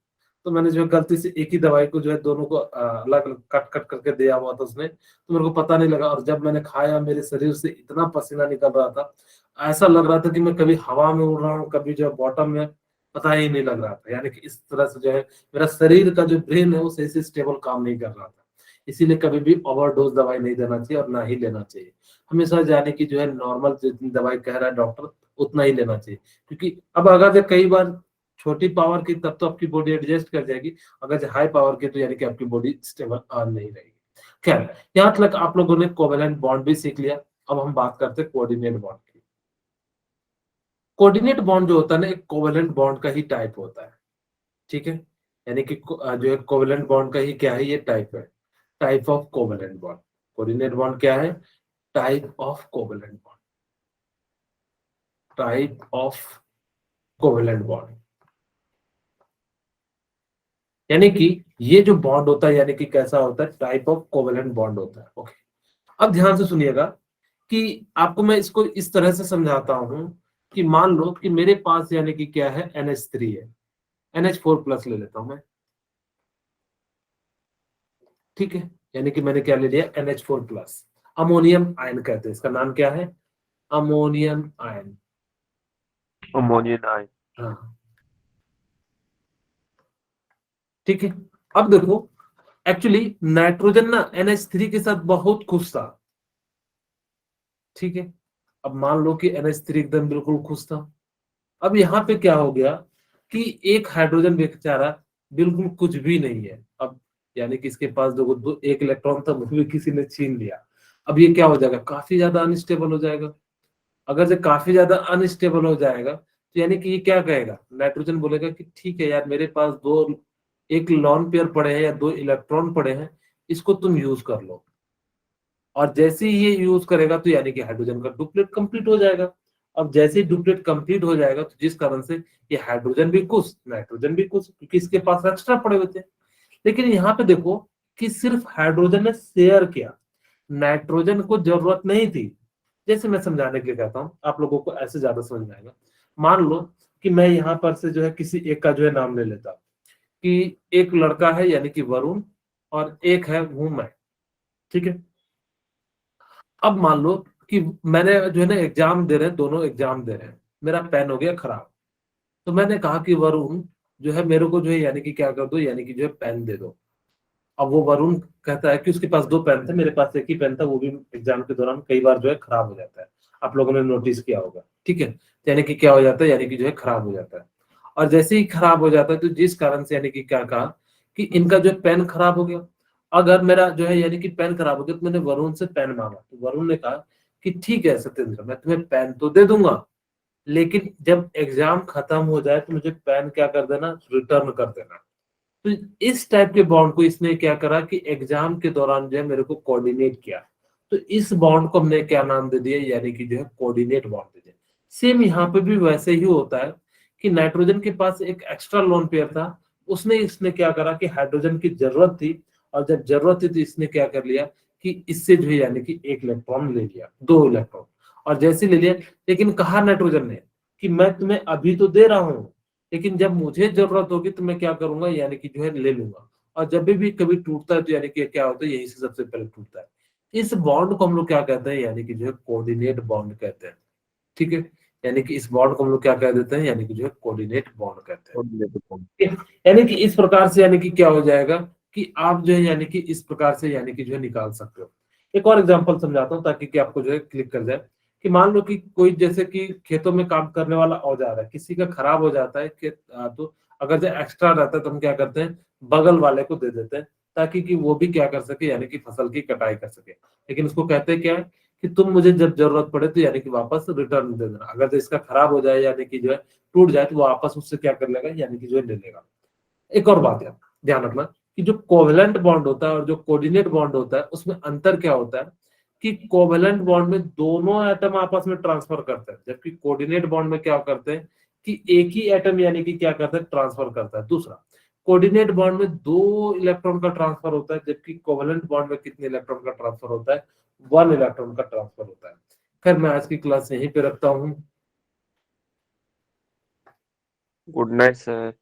तो मैंने जो है गलती से एक ही दवाई को जो है दोनों को अलग अलग कट कट करके दिया हुआ था उसने, तो मेरे को पता नहीं लगा। और जब मैंने खाया मेरे शरीर से इतना पसीना निकल रहा था, ऐसा लग रहा था कि मैं कभी हवा में उड़ रहा हूँ, कभी जो है बॉटम में, पता ही नहीं लग रहा था। यानी कि इस तरह से जो है मेरा शरीर का जो ब्रेन है वो सही से स्टेबल काम नहीं कर रहा था। इसीलिए कभी भी ओवरडोज दवाई नहीं देना चाहिए और ना ही लेना चाहिए। हमेशा जाने की जो है नॉर्मल जितनी दवाई कह रहा है डॉक्टर उतना ही लेना चाहिए, क्योंकि अब अगर जो कई बार छोटी पावर की तब तो आपकी बॉडी एडजस्ट कर जाएगी, अगर जो हाई पावर की तो यानी कि आपकी बॉडी स्टेबल नहीं रहेगी। खैर, यहाँ तक आप लोगों ने कोवेलेंट बॉन्ड भी सीख लिया। अब हम बात करते हैं कोऑर्डिनेट बॉन्ड की। कोऑर्डिनेट बॉन्ड जो होता है ना, एक कोवेलेंट बॉन्ड का ही टाइप होता है, ठीक है। यानी कि जो है कोवेलेंट बॉन्ड का ही क्या है, ये टाइप है, type of covalent bond. Coordinate bond क्या है, type of covalent bond, type of covalent bond. यानी कि ये जो बॉन्ड होता है यानी कि कैसा होता है, टाइप ऑफ कोवेलेंट बॉन्ड होता है, ओके। अब ध्यान से सुनिएगा कि आपको मैं इसको इस तरह से समझाता हूं कि मान लो कि मेरे पास यानी कि क्या है, NH3 है, NH4 प्लस ले लेता हूं मैं, ठीक है। यानी कि मैंने क्या ले लिया, NH4 प्लस, अमोनियम आयन कहते हैं, इसका नाम क्या है, अमोनियम आयन, Ammonium ion. हाँ, ठीक है। अब देखो, एक्चुअली नाइट्रोजन ना NH3 के साथ बहुत खुश था, ठीक है। अब मान लो कि NH3 एकदम बिल्कुल खुश था। अब यहाँ पे क्या हो गया कि एक हाइड्रोजन बेचारा बिल्कुल कुछ भी नहीं है। अब यानी कि इसके पास एक इलेक्ट्रॉन था, वो भी किसी ने छीन लिया। अब ये क्या हो जाएगा, काफी ज्यादा अनस्टेबल हो जाएगा। अगर ये काफी ज्यादा अनस्टेबल हो जाएगा तो यानी कि ये क्या कहेगा, नाइट्रोजन बोलेगा कि ठीक है यार, मेरे पास एक लॉन पेयर पड़े हैं या 2 इलेक्ट्रॉन पड़े हैं, इसको तुम यूज कर लो। और जैसे ही ये यूज करेगा तो यानी कि हाइड्रोजन का डुप्लेट कंप्लीट हो जाएगा। अब जैसे ही डुप्लेट कंप्लीट हो जाएगा तो जिस कारण से ये हाइड्रोजन भी खुश, नाइट्रोजन भी खुश, क्योंकि इसके पास एक्स्ट्रा पड़े हुए थे। लेकिन यहाँ पे देखो कि सिर्फ हाइड्रोजन ने शेयर किया, नाइट्रोजन को जरूरत नहीं थी। जैसे मैं समझाने के लिए कहता हूँ, आप लोगों को ऐसे ज्यादा समझ में आएगा। मान लो कि मैं यहाँ पर से जो है किसी एक का जो है नाम ले लेता कि एक लड़का है यानी कि वरुण, और एक है हूं मैं, ठीक है। अब मान लो कि मैंने जो है ना एग्जाम दे रहे हैं, दोनों एग्जाम दे रहे हैं, मेरा पेन हो गया खराब। तो मैंने कहा कि वरुण जो है मेरे को जो है यानी कि क्या कर दो, यानी कि जो है पेन दे दो। अब वो वरुण कहता है कि उसके पास 2 पेन थे, मेरे पास एक ही पेन था, वो भी एग्जाम के दौरान कई बार जो है खराब हो जाता है। आप लोगों ने नोटिस किया होगा, ठीक है। यानी कि क्या हो जाता है, यानी कि जो है खराब हो जाता है। और जैसे ही खराब हो जाता है तो जिस कारण से यानी कि क्या कहा कि इनका जो है पेन खराब हो गया। अगर मेरा जो है यानी कि पेन खराब हो गया तो मैंने वरुण से पेन मांगा, तो वरुण ने कहा कि ठीक है सत्येंद्र, मैं तुम्हें पेन तो दे दूंगा, लेकिन जब एग्जाम खत्म हो जाए तो मुझे पेन क्या कर देना, रिटर्न कर देना। तो इस टाइप के बॉन्ड को इसने क्या करा कि एग्जाम के दौरान जो है मेरे को कोऑर्डिनेट किया। तो इस बॉन्ड को हमने क्या नाम दे दिया, यानी कि जो है कोऑर्डिनेट बॉन्ड दे दिया। सेम यहाँ पे भी वैसे ही होता है कि नाइट्रोजन के पास एक एक्स्ट्रा लोन पेयर था, इसने क्या करा कि हाइड्रोजन की जरूरत थी, और जब जरूरत थी तो इसने क्या कर लिया कि इससे जो है यानी कि एक इलेक्ट्रॉन ले लिया, 2 इलेक्ट्रॉन। और जैसे ले लिया, लेकिन कहा नाइट्रोजन ने कि मैं तुम्हें अभी तो दे रहा हूं, लेकिन जब मुझे जरूरत होगी तो मैं क्या करूंगा, यानी कि जो है ले लूंगा। और जब भी कभी टूटता है तो यानी कि क्या होता है, यही से सबसे पहले टूटता है। इस बॉन्ड को हम लोग क्या कहते हैं, यानी कि जो है कोऑर्डिनेट बॉन्ड कहते हैं, ठीक है। यानी कि इस बॉन्ड को हम लोग क्या कह देते हैं, यानी कि जो है कोऑर्डिनेट बॉन्ड कहते हैं। ठीक है? यानी कि इस प्रकार से यानी कि क्या हो जाएगा कि आप जो है यानी कि इस प्रकार से यानी कि जो है निकाल सकते हो। एक और एग्जांपल समझाता हूँ ताकि कि आपको जो है क्लिक कर जाए। कि मान लो कि कोई जैसे कि खेतों में काम करने वाला औजार है, किसी का खराब हो जाता है तो अगर जो एक्स्ट्रा रहता है तो हम क्या करते हैं, बगल वाले को दे देते हैं, ताकि कि वो भी क्या कर सके, यानी कि फसल की कटाई कर सके। लेकिन उसको कहते हैं क्या है कि तुम मुझे जब जरूरत पड़े तो यानी कि वापस रिटर्न दे देना। अगर जो इसका खराब हो जाए यानी कि जो है टूट जाए तो वो वापस उससे क्या कर लेगा, यानी कि जो है ले लेगा। एक और बात है, ध्यान रखना कि जो कोवेलेंट बॉन्ड होता है और जो कोऑर्डिनेट बॉन्ड होता है उसमें अंतर क्या होता है कि कोवेलेंट बॉन्ड में दोनों एटम आपस में ट्रांसफर करते हैं, जबकि कोऑर्डिनेट बॉन्ड में क्या करते हैं कि एक ही एटम यानी कि क्या करता है, ट्रांसफर करता है। दूसरा, कोऑर्डिनेट बॉन्ड में 2 इलेक्ट्रॉन का ट्रांसफर होता है, जबकि कोवेलेंट बॉन्ड में कितने इलेक्ट्रॉन का ट्रांसफर होता है, 1 इलेक्ट्रॉन का ट्रांसफर होता है। खैर मैं आज की क्लास यहीं पे रखता हूँ। Good night, sir.